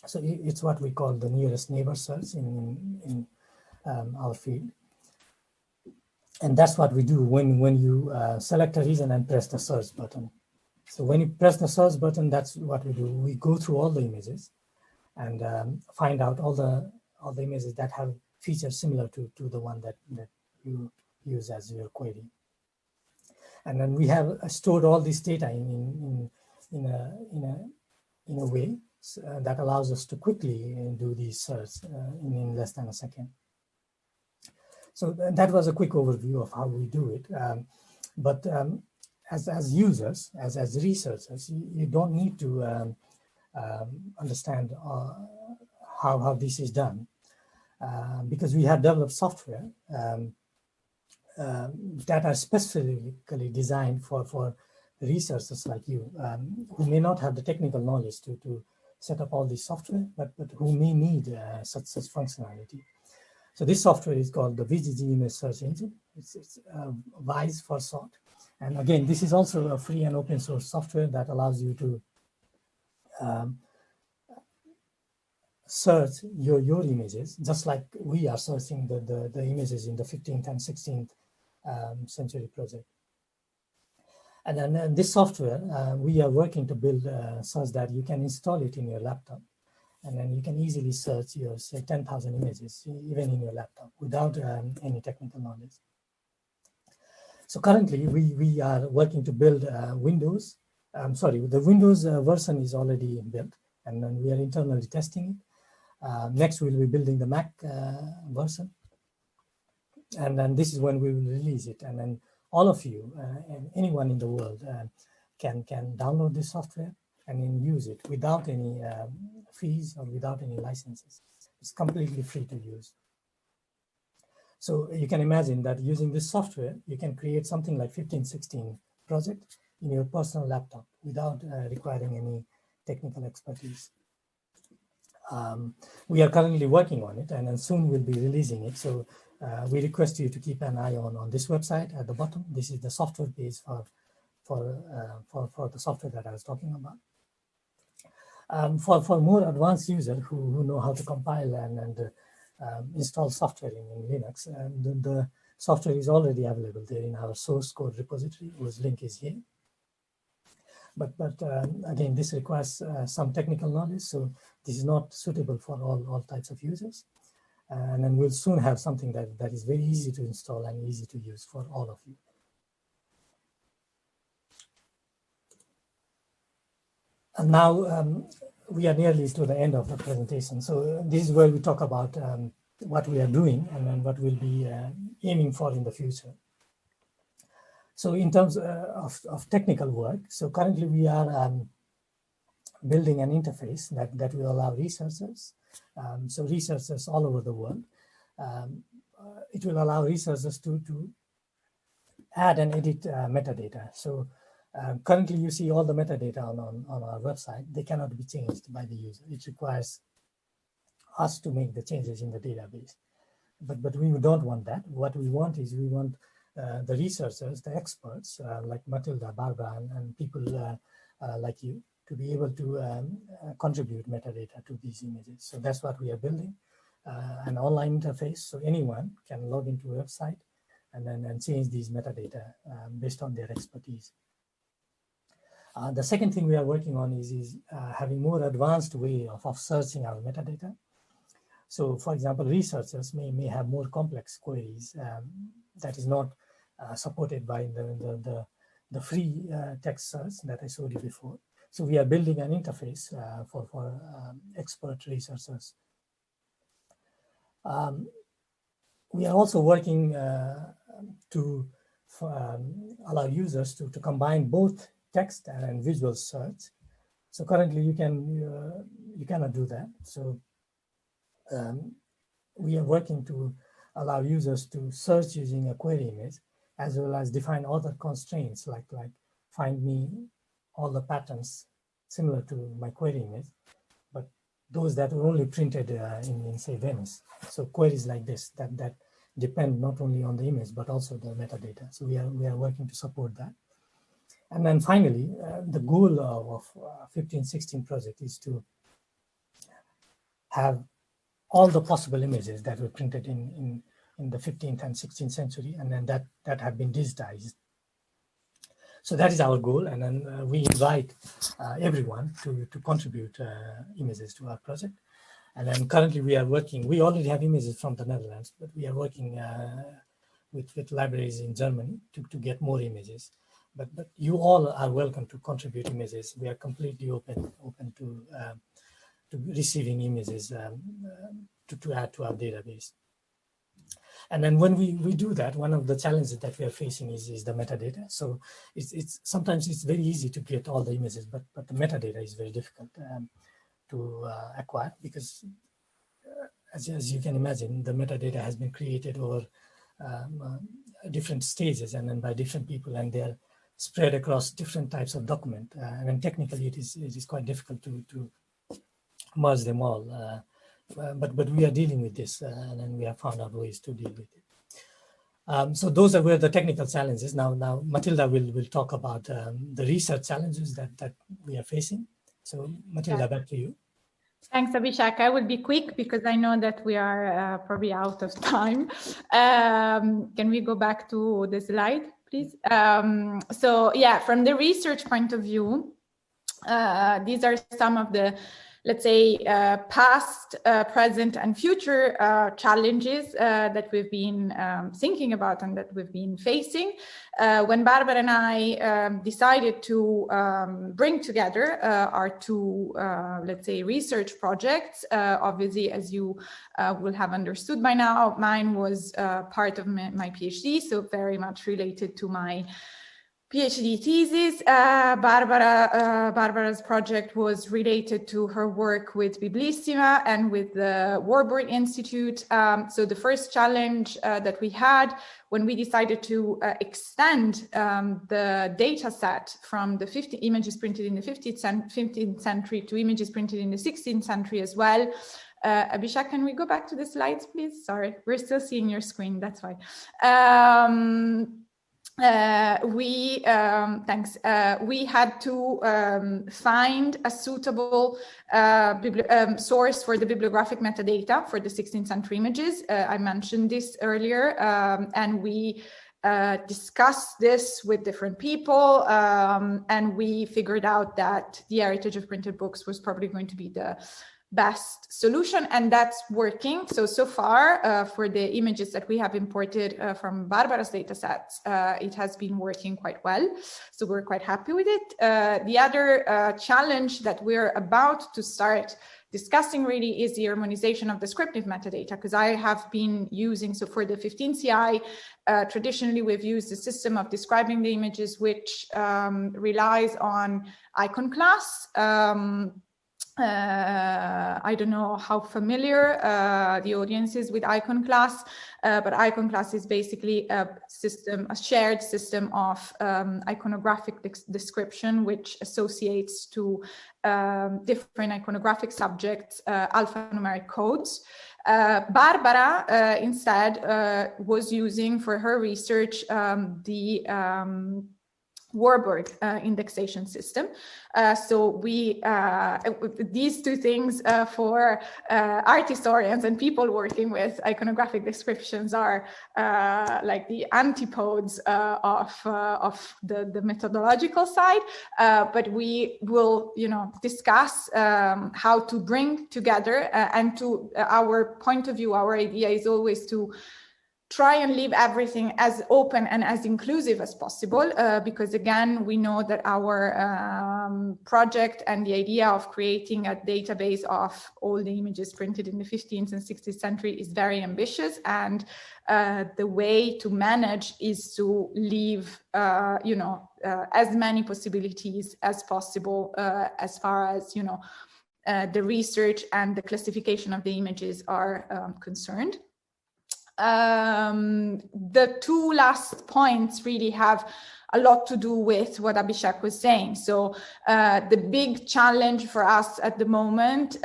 So it's what we call the nearest neighbor search in our field. And that's what we do when you select a region and press the search button. So when you press the search button, that's what we do. We go through all the images and find out all the images that have features similar to the one that you use as your query. And then we have stored all this data in a way that allows us to quickly do the search in less than a second. So that was a quick overview of how we do it. But as users, as researchers, you don't need to understand how this is done, because we have developed software that are specifically designed for researchers like you, who may not have the technical knowledge to set up all this software, but who may need such functionality. So this software is called the VGG Image Search Engine. It's WISE for short. And again, this is also a free and open source software that allows you to search your images, just like we are searching the images in the 15th and 16th century project. And then this software, we are working to build such that you can install it in your laptop. And then you can easily search your, say, 10,000 images, even in your laptop, without any technical knowledge. So currently, we are working to build Windows the Windows version is already built, and then we are internally testing it. Next, we'll be building the Mac version. And then this is when we will release it. And then all of you and anyone in the world can download this software and then use it without any fees or without any licenses. It's completely free to use. So you can imagine that using this software, you can create something like 15-16 project in your personal laptop without requiring any technical expertise. We are currently working on it, and then soon we'll be releasing it. So we request you to keep an eye on this website at the bottom. This is the software page for the software that I was talking about. For more advanced users who know how to compile and install software in Linux, the software is already available there in our source code repository, whose link is here. But again, this requires some technical knowledge, so this is not suitable for all types of users. And then we'll soon have something that is very easy to install and easy to use for all of you. And now we are nearly to the end of the presentation. So this is where we talk about what we are doing and then what we'll be aiming for in the future. So in terms of technical work, so currently we are building an interface that will allow researchers, so researchers all over the world, it will allow researchers to add and edit metadata. So currently you see all the metadata on our website. They cannot be changed by the user. It requires us to make the changes in the database. But we don't want that. What we want is we want the researchers, the experts like Matilda, Barbara, and people like you to be able to contribute metadata to these images. So that's what we are building, an online interface so anyone can log into a website and then change these metadata based on their expertise. The second thing we are working on is having more advanced way of searching our metadata. So for example, researchers may have more complex queries that is not supported by the free text search that I showed you before. So we are building an interface for expert researchers. We are also working to allow users to combine both text and visual search. So currently you cannot do that. So we are working to allow users to search using a query image, as well as define other constraints like find me all the patterns similar to my query image, but those that are only printed in say Venice. So queries like this that depend not only on the image but also the metadata. So we are working to support that. And then finally, the goal of 1516 project is to have all the possible images that were printed in the 15th and 16th century, and then that have been digitized. So that is our goal, and then we invite everyone to contribute images to our project. And then currently we already have images from the Netherlands, but we are working with libraries in Germany to get more images. But you all are welcome to contribute images. We are completely open to receiving images to add to our database. And then when we do that, one of the challenges that we are facing is the metadata. So sometimes it's very easy to get all the images, but the metadata is very difficult to acquire because, as you can imagine, the metadata has been created over different stages and then by different people, and they're spread across different types of document. And then technically, it is quite difficult to merge them all. But we are dealing with this, and then we have found out ways to deal with it. So those were the technical challenges. Now Matilda will talk about the research challenges that we are facing. So Matilda, back to you. Thanks, Abhishek. I will be quick because I know that we are probably out of time. Can we go back to the slide, please? So yeah, from the research point of view, these are some of the let's say, past, present, and future challenges that we've been thinking about and that we've been facing. When Barbara and I decided to bring together our two, let's say, research projects, obviously, as you will have understood by now, mine was part of my PhD, so very much related to my PhD thesis. Barbara's project was related to her work with Biblissima and with the Warburg Institute. So the first challenge that we had when we decided to extend the data set from the images printed in the 15th century to images printed in the 16th century as well. Abhishek, can we go back to the slides, please? Sorry, we're still seeing your screen, that's why. Thanks. We had to find a suitable source for the bibliographic metadata for the 16th century images. I mentioned this earlier, and we discussed this with different people, and we figured out that the heritage of printed books was probably going to be the best solution, and that's working. So far, for the images that we have imported from Barbara's data sets, it has been working quite well. So we're quite happy with it. The other challenge that we're about to start discussing really is the harmonization of descriptive metadata, because I have been using, so for the 15 CI, traditionally we've used a system of describing the images which relies on icon class. I don't know how familiar the audience is with icon class, but icon class is basically a shared system of iconographic description, which associates to different iconographic subjects alphanumeric codes. Barbara instead was using for her research the Warburg indexation system. So we, these two things for art historians and people working with iconographic descriptions are like the antipodes of the methodological side. But we will, discuss how to bring together and to our point of view, our idea is always to try and leave everything as open and as inclusive as possible, because again, we know that our project and the idea of creating a database of all the images printed in the 15th and 16th century is very ambitious, and the way to manage is to leave, as many possibilities as possible as far as, the research and the classification of the images are concerned. The two last points really have a lot to do with what Abhishek was saying. So the big challenge for us at the moment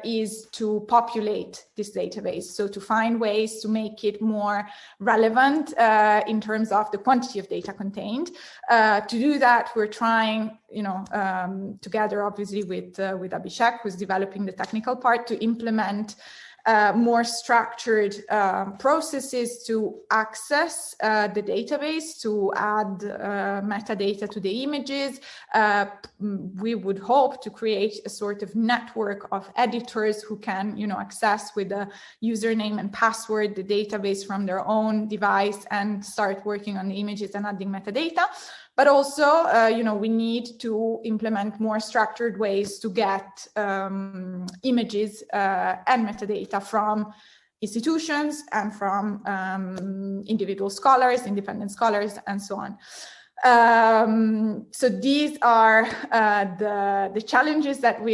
is to populate this database. So to find ways to make it more relevant in terms of the quantity of data contained. To do that, we're trying, together obviously with Abhishek, who's developing the technical part, to implement more structured processes to access the database, to add metadata to the images. We would hope to create a sort of network of editors who can, access with a username and password the database from their own device and start working on the images and adding metadata. But also, we need to implement more structured ways to get images and metadata from institutions and from individual scholars, independent scholars, and so on. So these are the challenges that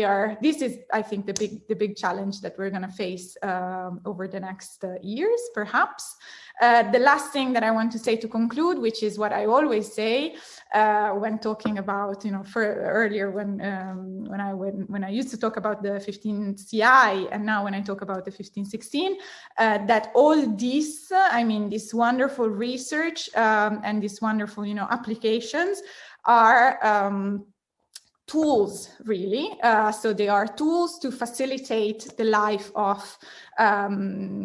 this is, I think, the big challenge that we're going to face over the next years, perhaps. The last thing that I want to say to conclude, which is what I always say when talking about, earlier when I used to talk about the 15 CI, and now when I talk about the 1516, that all this, this wonderful research and this wonderful, applications are tools, really. So they are tools to facilitate the life of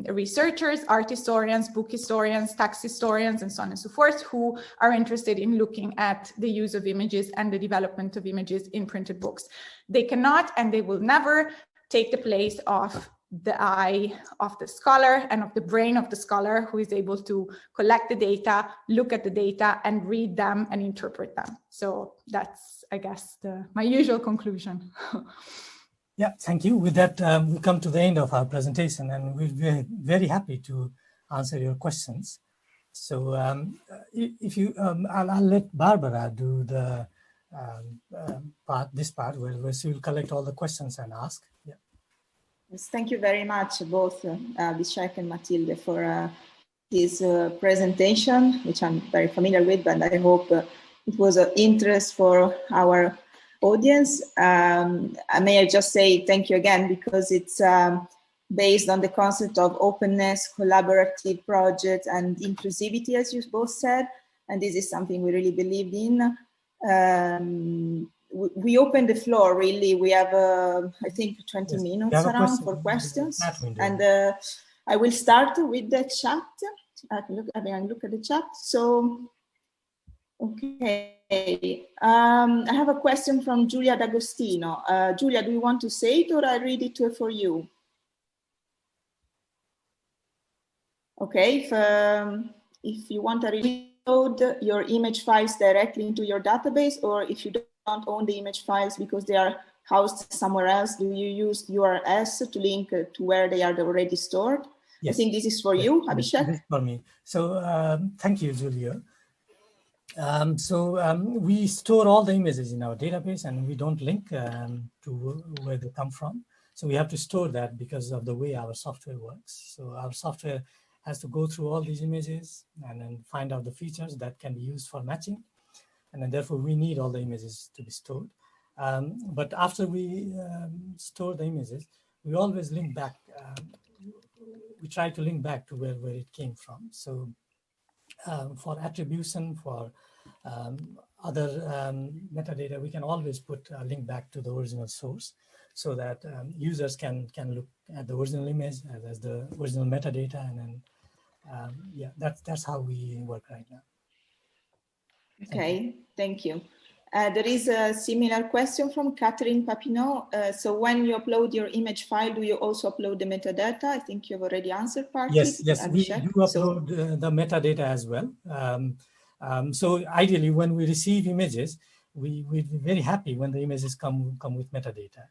researchers, art historians, book historians, text historians, and so on and so forth, who are interested in looking at the use of images and the development of images in printed books. They cannot and they will never take the place of the eye of the scholar and of the brain of the scholar, who is able to collect the data, look at the data, and read them and interpret them. So that's, I guess, my usual conclusion. Yeah, thank you. With that, we come to the end of our presentation, and we're very happy to answer your questions. So if you, I'll let Barbara do the this part where she will collect all the questions and ask. Yeah. Yes, thank you very much, both Abhishek and Matilde, for this presentation, which I'm very familiar with, but I hope it was of interest for our audience. May I just say thank you again, because it's based on the concept of openness, collaborative projects, and inclusivity, as you both said, and this is something we really believed in. We open the floor, really. We have, I think, 20 minutes around for questions. And I will start with the chat. Look at the chat. So, okay. I have a question from Giulia D'Agostino. Giulia, do you want to say it, or I read it for you? Okay, if you want to reload your image files directly into your database, or if you don't own the image files because they are housed somewhere else, do you use URLs to link to where they are already stored? Yes. I think this is for you, Abhishek. This is for me. So thank you, Julia. We store all the images in our database, and we don't link to where they come from. So we have to store that because of the way our software works. So our software has to go through all these images and then find out the features that can be used for matching. And then therefore we need all the images to be stored. But after we store the images, we always link back. We try to link back to where it came from. So for attribution, for other metadata, we can always put a link back to the original source, so that users can look at the original image as the original metadata, and then yeah, that's how we work right now. Okay, thank you. There is a similar question from Catherine Papineau. So when you upload your image file, do you also upload the metadata? I think you've already answered partly. Yes, we do upload the metadata as well. So ideally, when we receive images, we're very happy when the images come with metadata.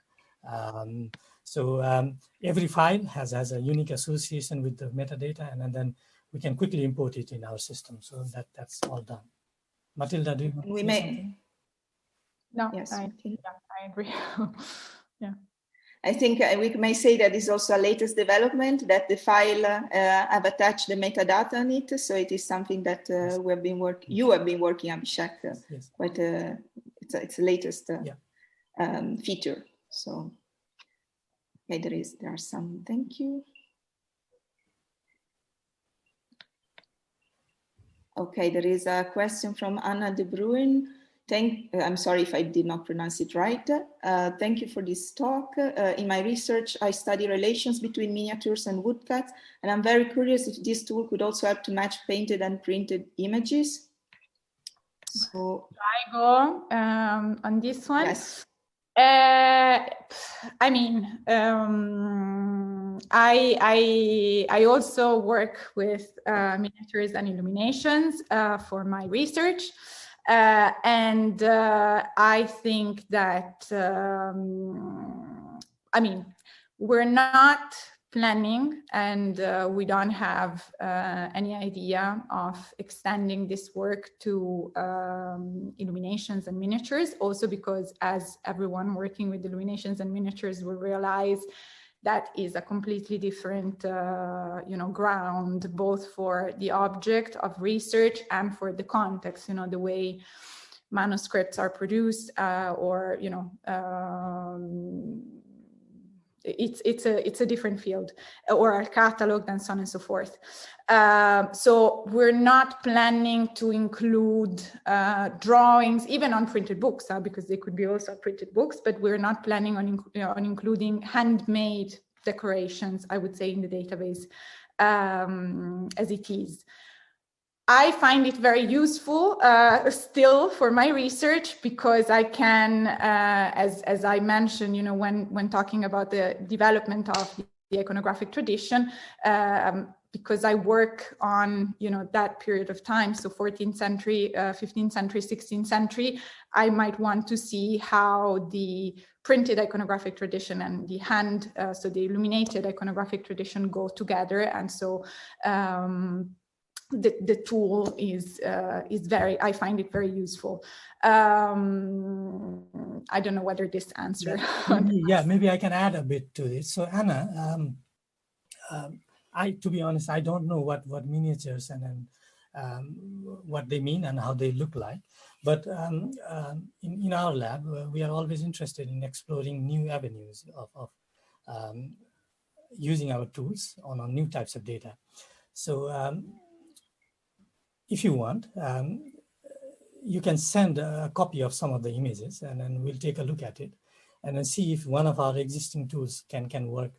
Every file has a unique association with the metadata, and then we can quickly import it in our system. So that's all done. Matilda, do you want to say something? No, yes, I agree. Yeah. I think we may say that this is also a latest development, that the file have attached the metadata on it. So it is something that you have been working, Abhishek. Yes. Quite it's a latest feature. So okay, there are some. Thank you. Okay, there is a question from Anna De Bruin. I'm sorry if I did not pronounce it right. Thank you for this talk. In my research, I study relations between miniatures and woodcuts, and I'm very curious if this tool could also help to match painted and printed images. So I go on this one. Yes. I mean, I also work with miniatures and illuminations for my research. And I think that, I mean, we're not planning, and we don't have any idea of extending this work to illuminations and miniatures, also because as everyone working with illuminations and miniatures will realize, that is a completely different, ground, both for the object of research and for the context, the way manuscripts are produced, or, it's a different field, or a catalog, and so on and so forth. So we're not planning to include drawings, even on printed books, because they could be also printed books, but we're not planning on including handmade decorations, I would say, in the database as it is. I find it very useful still for my research, because I can, as I mentioned, you know, when talking about the development of the iconographic tradition, because I work on, you know, that period of time, so 14th century, 15th century, 16th century, I might want to see how the printed iconographic tradition and the hand, so the illuminated iconographic tradition go together. And so the tool is very, I find it very useful. I don't know whether this answer. Yeah, maybe I can add a bit to this. So Anna, to be honest, I don't know what miniatures and what they mean and how they look like. But in our lab, we are always interested in exploring new avenues of using our tools on new types of data. So if you want, you can send a copy of some of the images, and then we'll take a look at it and then see if one of our existing tools can work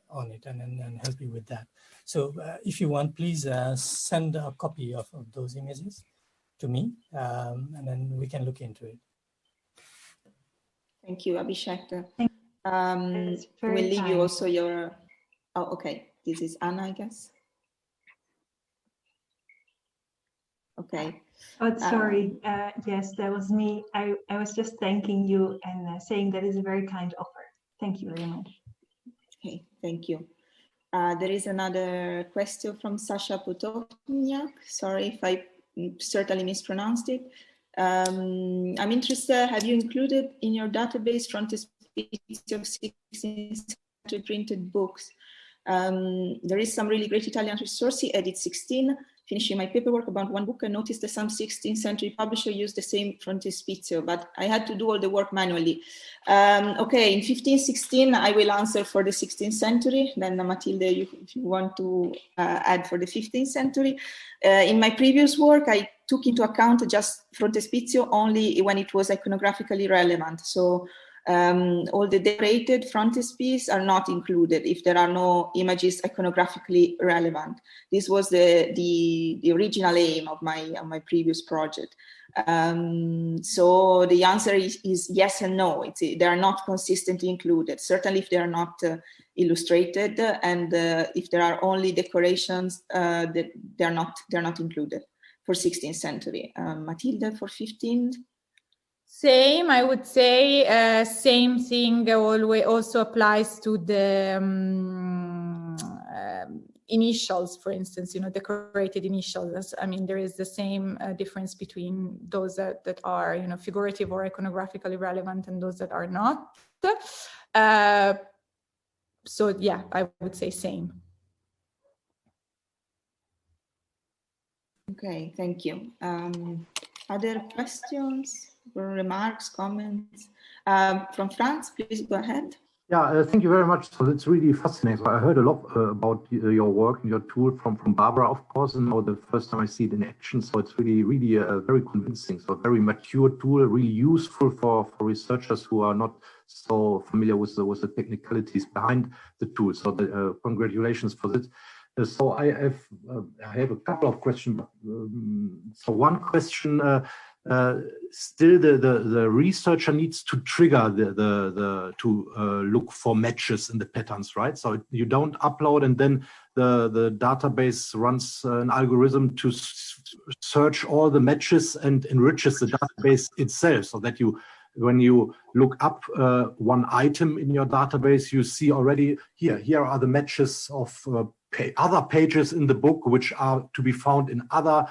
on it and help you with that. So if you want, please send a copy of those images to me, and then we can look into it. Thank you, Abhishek. We'll leave you also your, oh, okay, this is Anna, I guess. Okay. Oh, sorry. Yes, that was me. I was just thanking you and saying that is a very kind offer. Thank you very much. Okay, thank you. There is another question from Sasha Potokniak. Sorry if I certainly mispronounced it. I'm interested, have you included in your database frontispiece of 16th century printed books? There is some really great Italian resource, edit 16. Finishing my paperwork about one book, I noticed that some 16th century publisher used the same frontispicio, but I had to do all the work manually. Okay, in 1516, I will answer for the 16th century. Then Matilde, if you want to add for the 15th century. In my previous work, I took into account just frontispicio only when it was iconographically relevant. So all the decorated frontispiece are not included if there are no images iconographically relevant. This was the original aim of my previous project. So the answer is yes and no. They are not consistently included. Certainly if they are not illustrated, and if there are only decorations, that they're not included for 16th century. Matilde, for 15th. Same, I would say, same thing always also applies to the initials, for instance, you know, decorated initials. I mean, there is the same difference between those that are, you know, figurative or iconographically relevant and those that are not. So yeah, I would say same. Okay, thank you. Other questions? Remarks, comments from France, please go ahead. Yeah, thank you very much. So it's really fascinating. So I heard a lot about your work and your tool from Barbara, of course, and now the first time I see it in action. So it's really very convincing. So a very mature tool, really useful for researchers who are not so familiar with the technicalities behind the tool. So congratulations for this. So I have a couple of questions. So one question. Still the researcher needs to trigger to look for matches in the patterns, right? So you don't upload and then the database runs an algorithm to search all the matches and enriches the database itself, so that when you look up one item in your database, you see already here are the matches of other pages in the book, which are to be found in other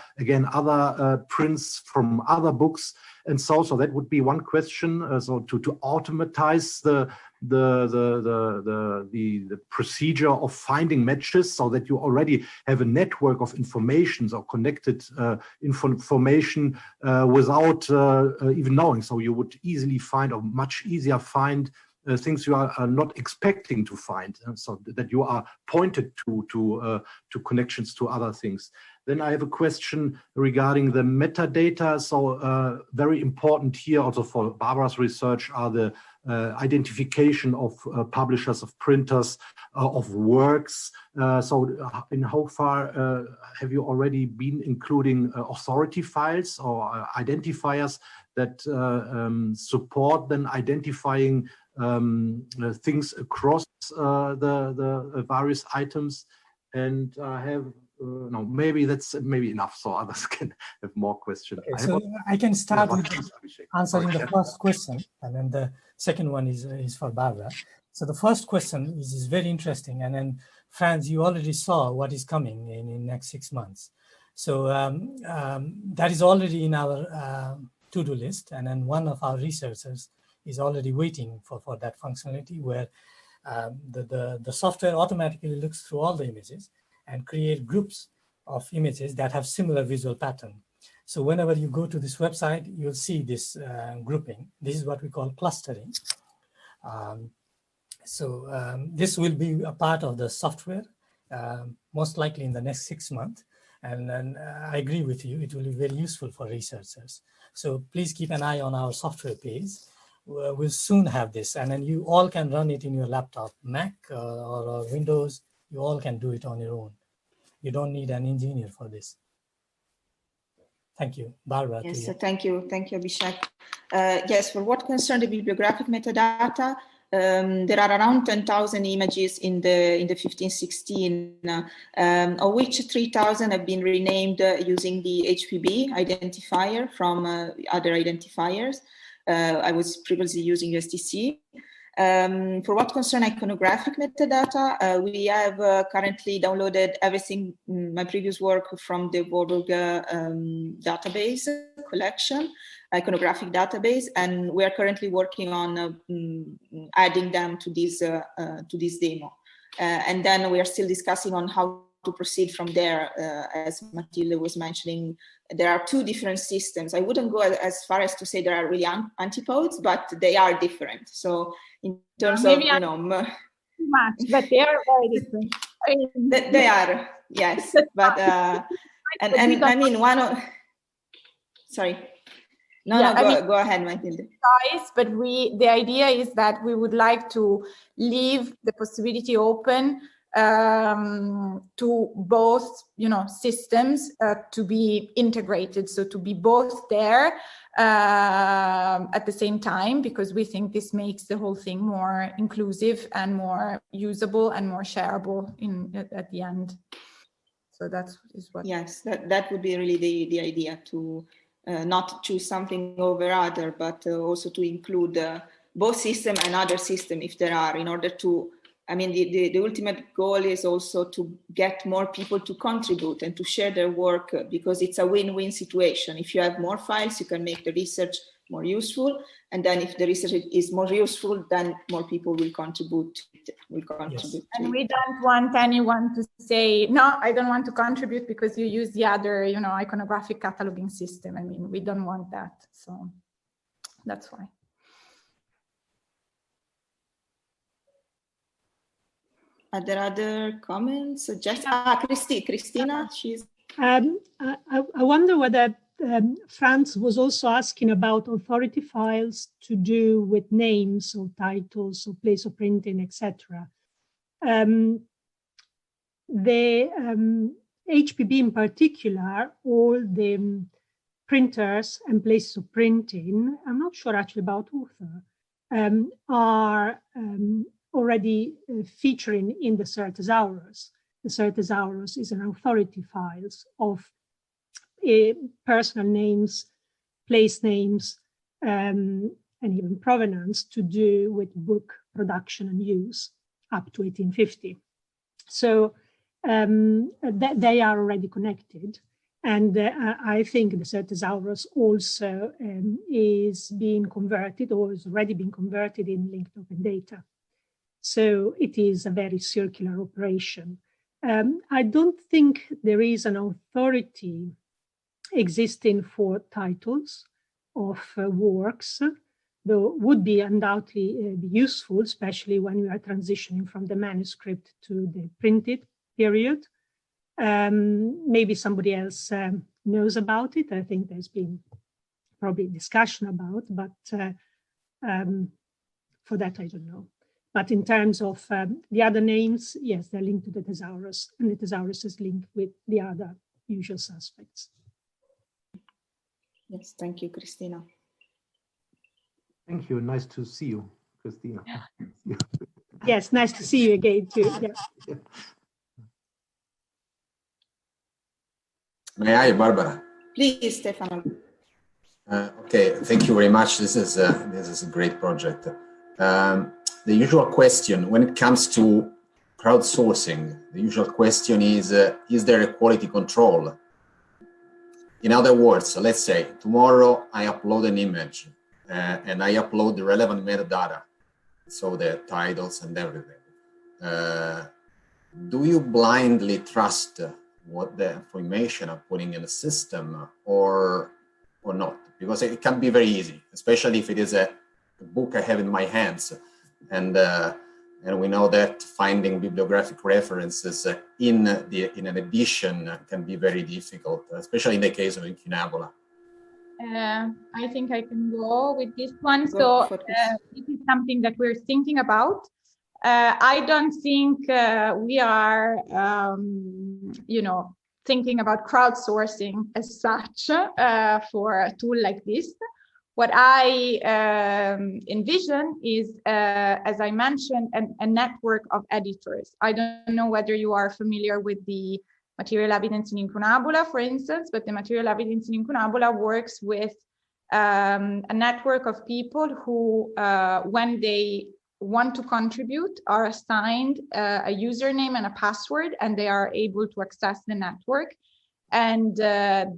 prints from other books, and so that would be one question. So to automatize the procedure of finding matches, so that you already have a network of information or connected information without even knowing. So you would easily find, or much easier find, things you are not expecting to find, so that you are pointed to connections to other things. Then I have a question regarding the metadata. So very important here also for Barbara's research are the identification of publishers, of printers, of works. So in how far have you already been including authority files or identifiers that support then identifying things across the various items? And no, maybe that's enough, so others can have more questions. Okay, so I can start with answering the first question, and then the second one is for Barbara. So the first question is very interesting, and then Franz, you already saw what is coming in the next 6 months. So that is already in our to-do list, and then one of our researchers is already waiting for that functionality where the software automatically looks through all the images and create groups of images that have similar visual pattern. So whenever you go to this website, you'll see this grouping. This is what we call clustering. This will be a part of the software, most likely in the next 6 months. And I agree with you, it will be very useful for researchers. So please keep an eye on our software page. We'll soon have this, and then you all can run it in your laptop, Mac or Windows. You all can do it on your own. You don't need an engineer for this. Thank you. Barbara. Yes, so thank you, Abhishek. Yes, for what concerns the bibliographic metadata, there are around 10,000 images in the 1516, of which 3,000 have been renamed using the HPB identifier from other identifiers. I was previously using USTC. For what concerns iconographic metadata, we have currently downloaded everything, my previous work from the Warburg database collection, iconographic database, and we are currently working on adding them to this demo. And then we are still discussing on how to proceed from there. As Matilde was mentioning, there are 2 different systems. I wouldn't go as far as to say there are really antipodes, but they are different. So in terms of, you know, too much, but they are very different. I mean, they are, yes. But and I mean, one of, sorry. No, yeah, no, go ahead, Matilde. But the idea is that we would like to leave the possibility open to both, you know, systems to be integrated, so to be both there at the same time, because we think this makes the whole thing more inclusive and more usable and more shareable at the end. So that is what. Yes, that would be really the idea, to not choose something over other, but also to include both system and other system if there are, in order to. I mean, the ultimate goal is also to get more people to contribute and to share their work, because it's a win-win situation. If you have more files, you can make the research more useful. And then if the research is more useful, then more people will contribute. Yes. And we don't want anyone to say, no, I don't want to contribute because you use the other, you know, iconographic cataloging system. I mean, we don't want that. So that's why. Are there other comments? Cristina, she's. I wonder whether Franz was also asking about authority files to do with names or titles or place of printing, etc. The HPB in particular, all the printers and places of printing, I'm not sure actually about author, are already featuring in the Certesaurus. The Certesaurus is an authority files of personal names, place names, and even provenance to do with book production and use up to 1850. So they are already connected. And I think the Certesaurus also is being converted, or has already been converted in linked open data. So it is a very circular operation. I don't think there is an authority existing for titles of works, though would be undoubtedly useful, especially when we are transitioning from the manuscript to the printed period. Maybe somebody else knows about it. I think there's been probably discussion about, but for that, I don't know. But in terms of the other names, yes, they're linked to the thesaurus, and the thesaurus is linked with the other usual suspects. Yes, thank you, Cristina. Thank you. Nice to see you, Cristina. Yes, nice to see you again too. Yeah. May I, Barbara? Please, Stefano. Okay, thank you very much. This is a great project. The usual question when it comes to crowdsourcing, the usual question is there a quality control? In other words, let's say tomorrow I upload an image and I upload the relevant metadata, so the titles and everything. Do you blindly trust what the information I'm putting in the system or not? Because it can be very easy, especially if it is a book I have in my hands. And we know that finding bibliographic references in an edition can be very difficult, especially in the case of Incunabula. I think I can go with this one. So this is something that we're thinking about. I don't think we are, thinking about crowdsourcing as such for a tool like this. What I envision is, as I mentioned, a network of editors. I don't know whether you are familiar with the material evidence in Incunabula, for instance, but the material evidence in Incunabula works with a network of people who, when they want to contribute, are assigned a username and a password, and they are able to access the network. And the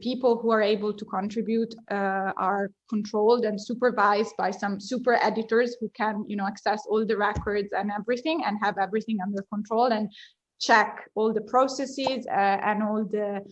people who are able to contribute are controlled and supervised by some super editors who can, access all the records and everything and have everything under control and check all the processes and all the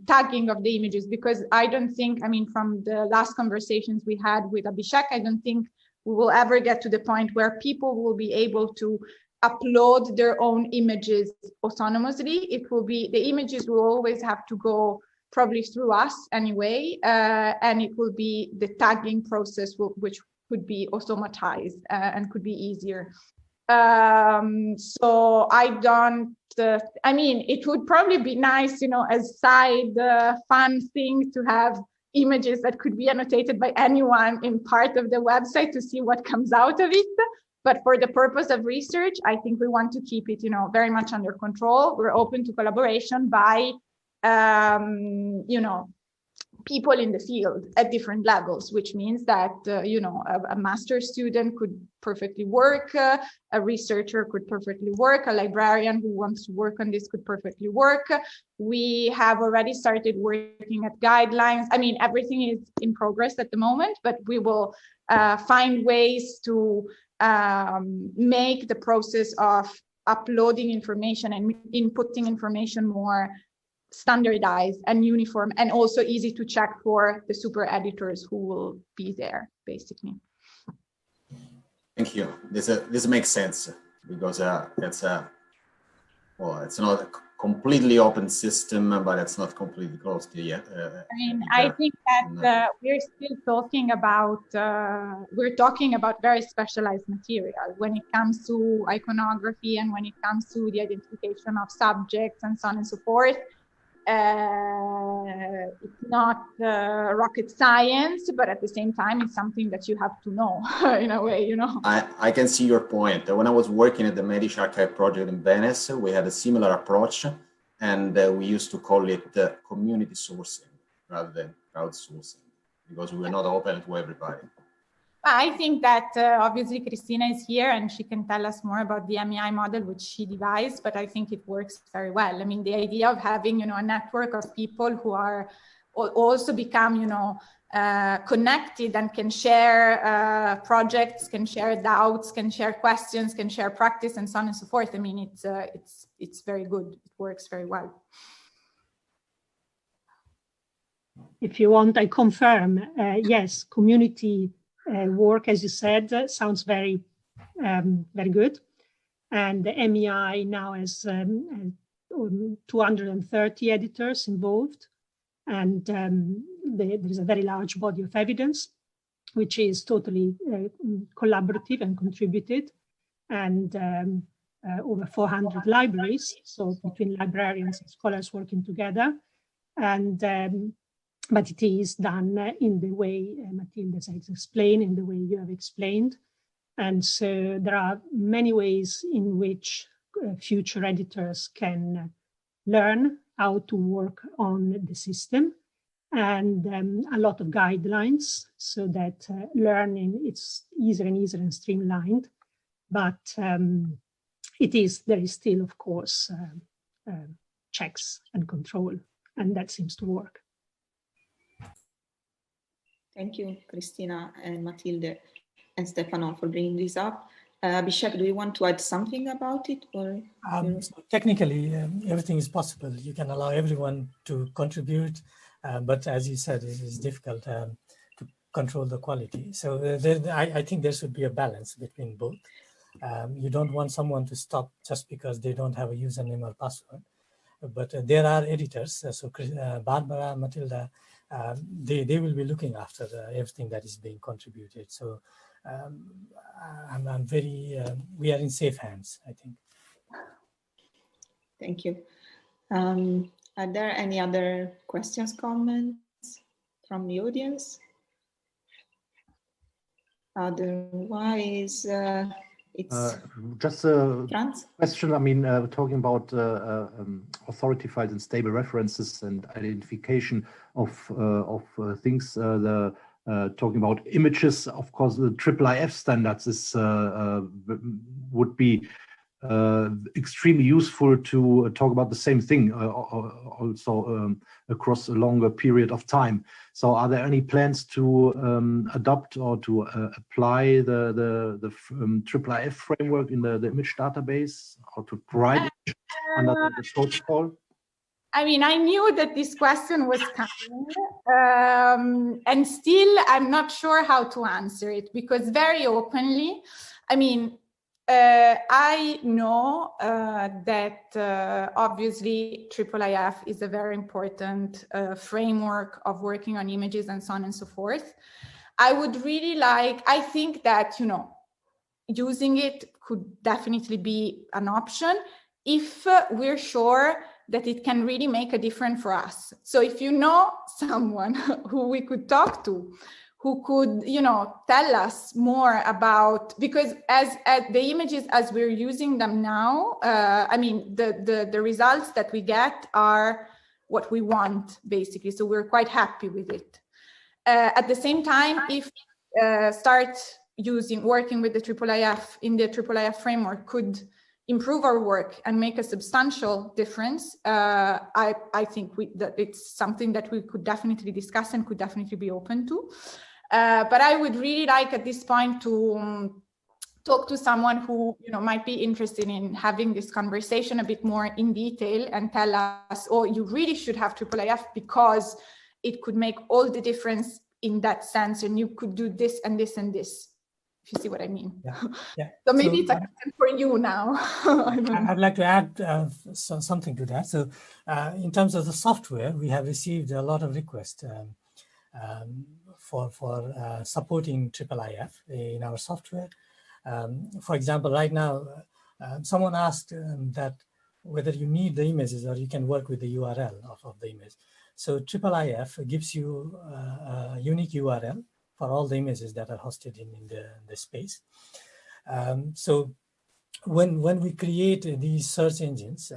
tagging of the images. Because I don't think, from the last conversations we had with Abhishek, I don't think we will ever get to the point where people will be able to upload their own images autonomously. It will be, the images will always have to go probably through us anyway, and it will be the tagging process which could be automatized and could be easier. So I don't, it would probably be nice, as side fun thing to have images that could be annotated by anyone in part of the website to see what comes out of it. But for the purpose of research, I think we want to keep it, very much under control. We're open to collaboration by, people in the field at different levels, which means that, a master's student could perfectly work, a researcher could perfectly work, a librarian who wants to work on this could perfectly work. We have already started working at guidelines. Everything is in progress at the moment, but we will find ways to make the process of uploading information and inputting information more standardized and uniform, and also easy to check for the super editors who will be there, basically. Thank you. This makes sense because it's not a completely open system, but it's not completely closed yet. I think that we're still talking about very specialized material when it comes to iconography and when it comes to the identification of subjects and so on and so forth. It's not rocket science, but at the same time, it's something that you have to know in a way, I can see your point. When I was working at the Medici Archive project in Venice, we had a similar approach, and we used to call it community sourcing rather than crowdsourcing, because we were not open to everybody. I think that obviously Cristina is here and she can tell us more about the MEI model which she devised, but I think it works very well. The idea of having, a network of people who are also become, connected and can share projects, can share doubts, can share questions, can share practice and so on and so forth. It's very good. It works very well. If you want, I confirm, yes, community work, as you said, sounds very, very good. And the MEI now has 230 editors involved, and there is a very large body of evidence. which is totally collaborative and contributed, and over 400 libraries, so between librarians and scholars working together. And but it is done in the way Matilde has explained, in the way you have explained. And so there are many ways in which future editors can learn how to work on the system, and a lot of guidelines so that learning is easier and easier and streamlined. But there is still, of course, checks and control, and that seems to work. Thank you, Cristina and Matilde and Stefano, for bringing this up. Abhishek, do you want to add something about it? Or technically, everything is possible. You can allow everyone to contribute, but as you said, it is difficult to control the quality. So I think there should be a balance between both. You don't want someone to stop just because they don't have a username or password. But there are editors, so Barbara, Matilda, they will be looking after everything that is being contributed. So I'm very, we are in safe hands, I think. Thank you. Are there any other questions, comments from the audience? Otherwise, it's just a Franz? question. I mean, talking about authority files and stable references and identification of things. Talking about images, of course, the IIIF standards is would be extremely useful to talk about the same thing also across a longer period of time. So are there any plans to adopt or to apply the IIIF framework in the image database, or to provide it under the protocol? I mean, I knew that this question was coming, and still I'm not sure how to answer it, because very openly, I mean, I know that obviously IIIF is a very important framework of working on images and so on and so forth. I would really like, I think that, you know, using it could definitely be an option if we're sure that it can really make a difference for us. So if you know someone who we could talk to, who could, you know, tell us more about, because as the images as we're using them now, I mean, the results that we get are what we want, basically. So we're quite happy with it. At the same time, if start working with the IIIF in the IIIF framework could improve our work and make a substantial difference, I think that it's something that we could definitely discuss and could definitely be open to. But I would really like at this point to talk to someone who, you know, might be interested in having this conversation a bit more in detail and tell us, oh, you really should have IIIF because it could make all the difference in that sense, and you could do this and this and this. If you see what I mean. Yeah. So maybe it's a question for you now. I'd like to add something to that. So in terms of the software, we have received a lot of requests for supporting IIIF in our software. For example, right now, someone asked that whether you need the images or you can work with the URL of the image. So IIIF gives you a unique URL for all the images that are hosted in the space. So when we create these search engines,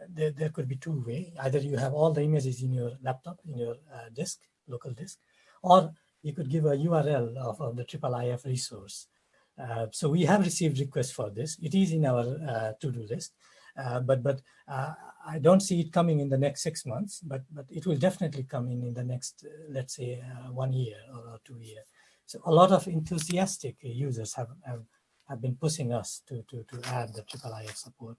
there could be two ways. Either you have all the images in your laptop, in your disk, local disk, or you could give a URL of the IIIF resource. So we have received requests for this. It is in our to-do list, but I don't see it coming in the next 6 months, but it will definitely come in the next, let's say, 1 year or 2 years. So a lot of enthusiastic users have been pushing us to add the IIIF support.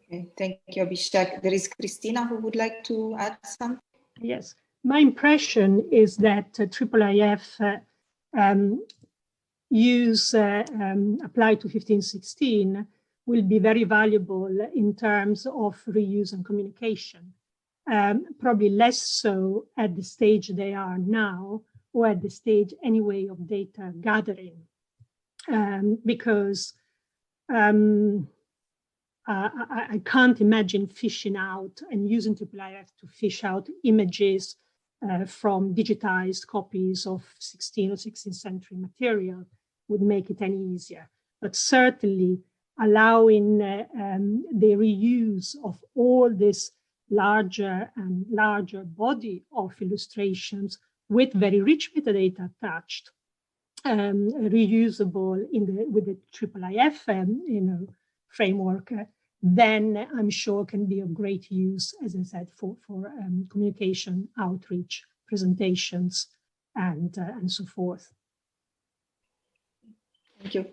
Okay, thank you, Abhishek. There is Cristina who would like to add something. Yes, my impression is that IIIF use applied to 1516 will be very valuable in terms of reuse and communication. Probably less so at the stage they are now, or at the stage anyway of data gathering, because I can't imagine fishing out and using IIIF to fish out images from digitized copies of 16th or 16th century material would make it any easier. But certainly allowing the reuse of all this larger and larger body of illustrations with very rich metadata attached, reusable with the IIIF framework, then I'm sure can be of great use, as I said, for communication, outreach, presentations, and so forth. Thank you.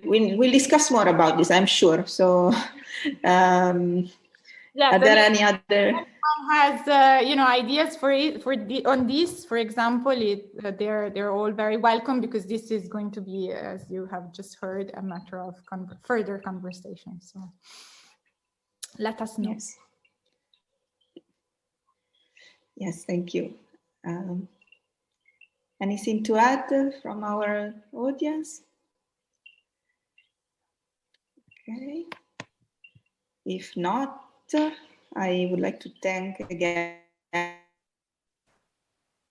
We'll discuss more about this, I'm sure. So, are there any other? Has ideas on this? For example, they're all very welcome, because this is going to be, as you have just heard, a matter of further conversation. So let us know. Yes. Yes, thank you. Anything to add from our audience? Okay. If not, I would like to thank again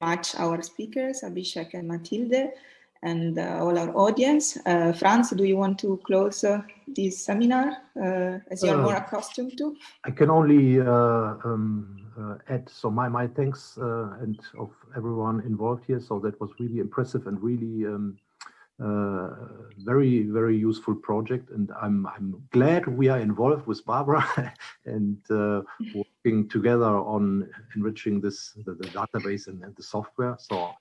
much our speakers, Abhishek and Matilde, and all our audience. Franz, do you want to close this seminar, as you're more accustomed to? I can only add, so my thanks and of everyone involved here. So that was really impressive and really very, very useful project, and I'm glad we are involved with Barbara and working together on enriching the database and the software. So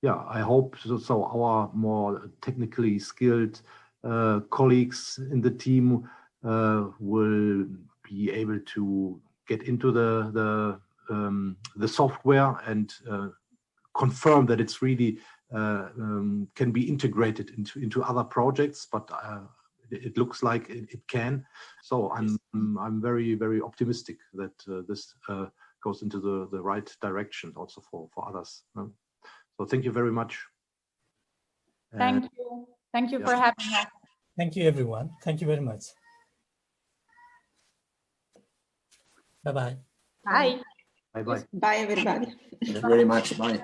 yeah, I hope so our more technically skilled colleagues in the team will be able to get into the software and confirm that it's really can be integrated into other projects, but it looks like it can. So I'm very, very optimistic that this goes into the right direction also for others. So thank you very much. Thank you. Thank you for having us. Thank you, everyone. Thank you very much. Bye-bye. Bye. Bye-bye. Bye, everybody. Thank you very much. Bye.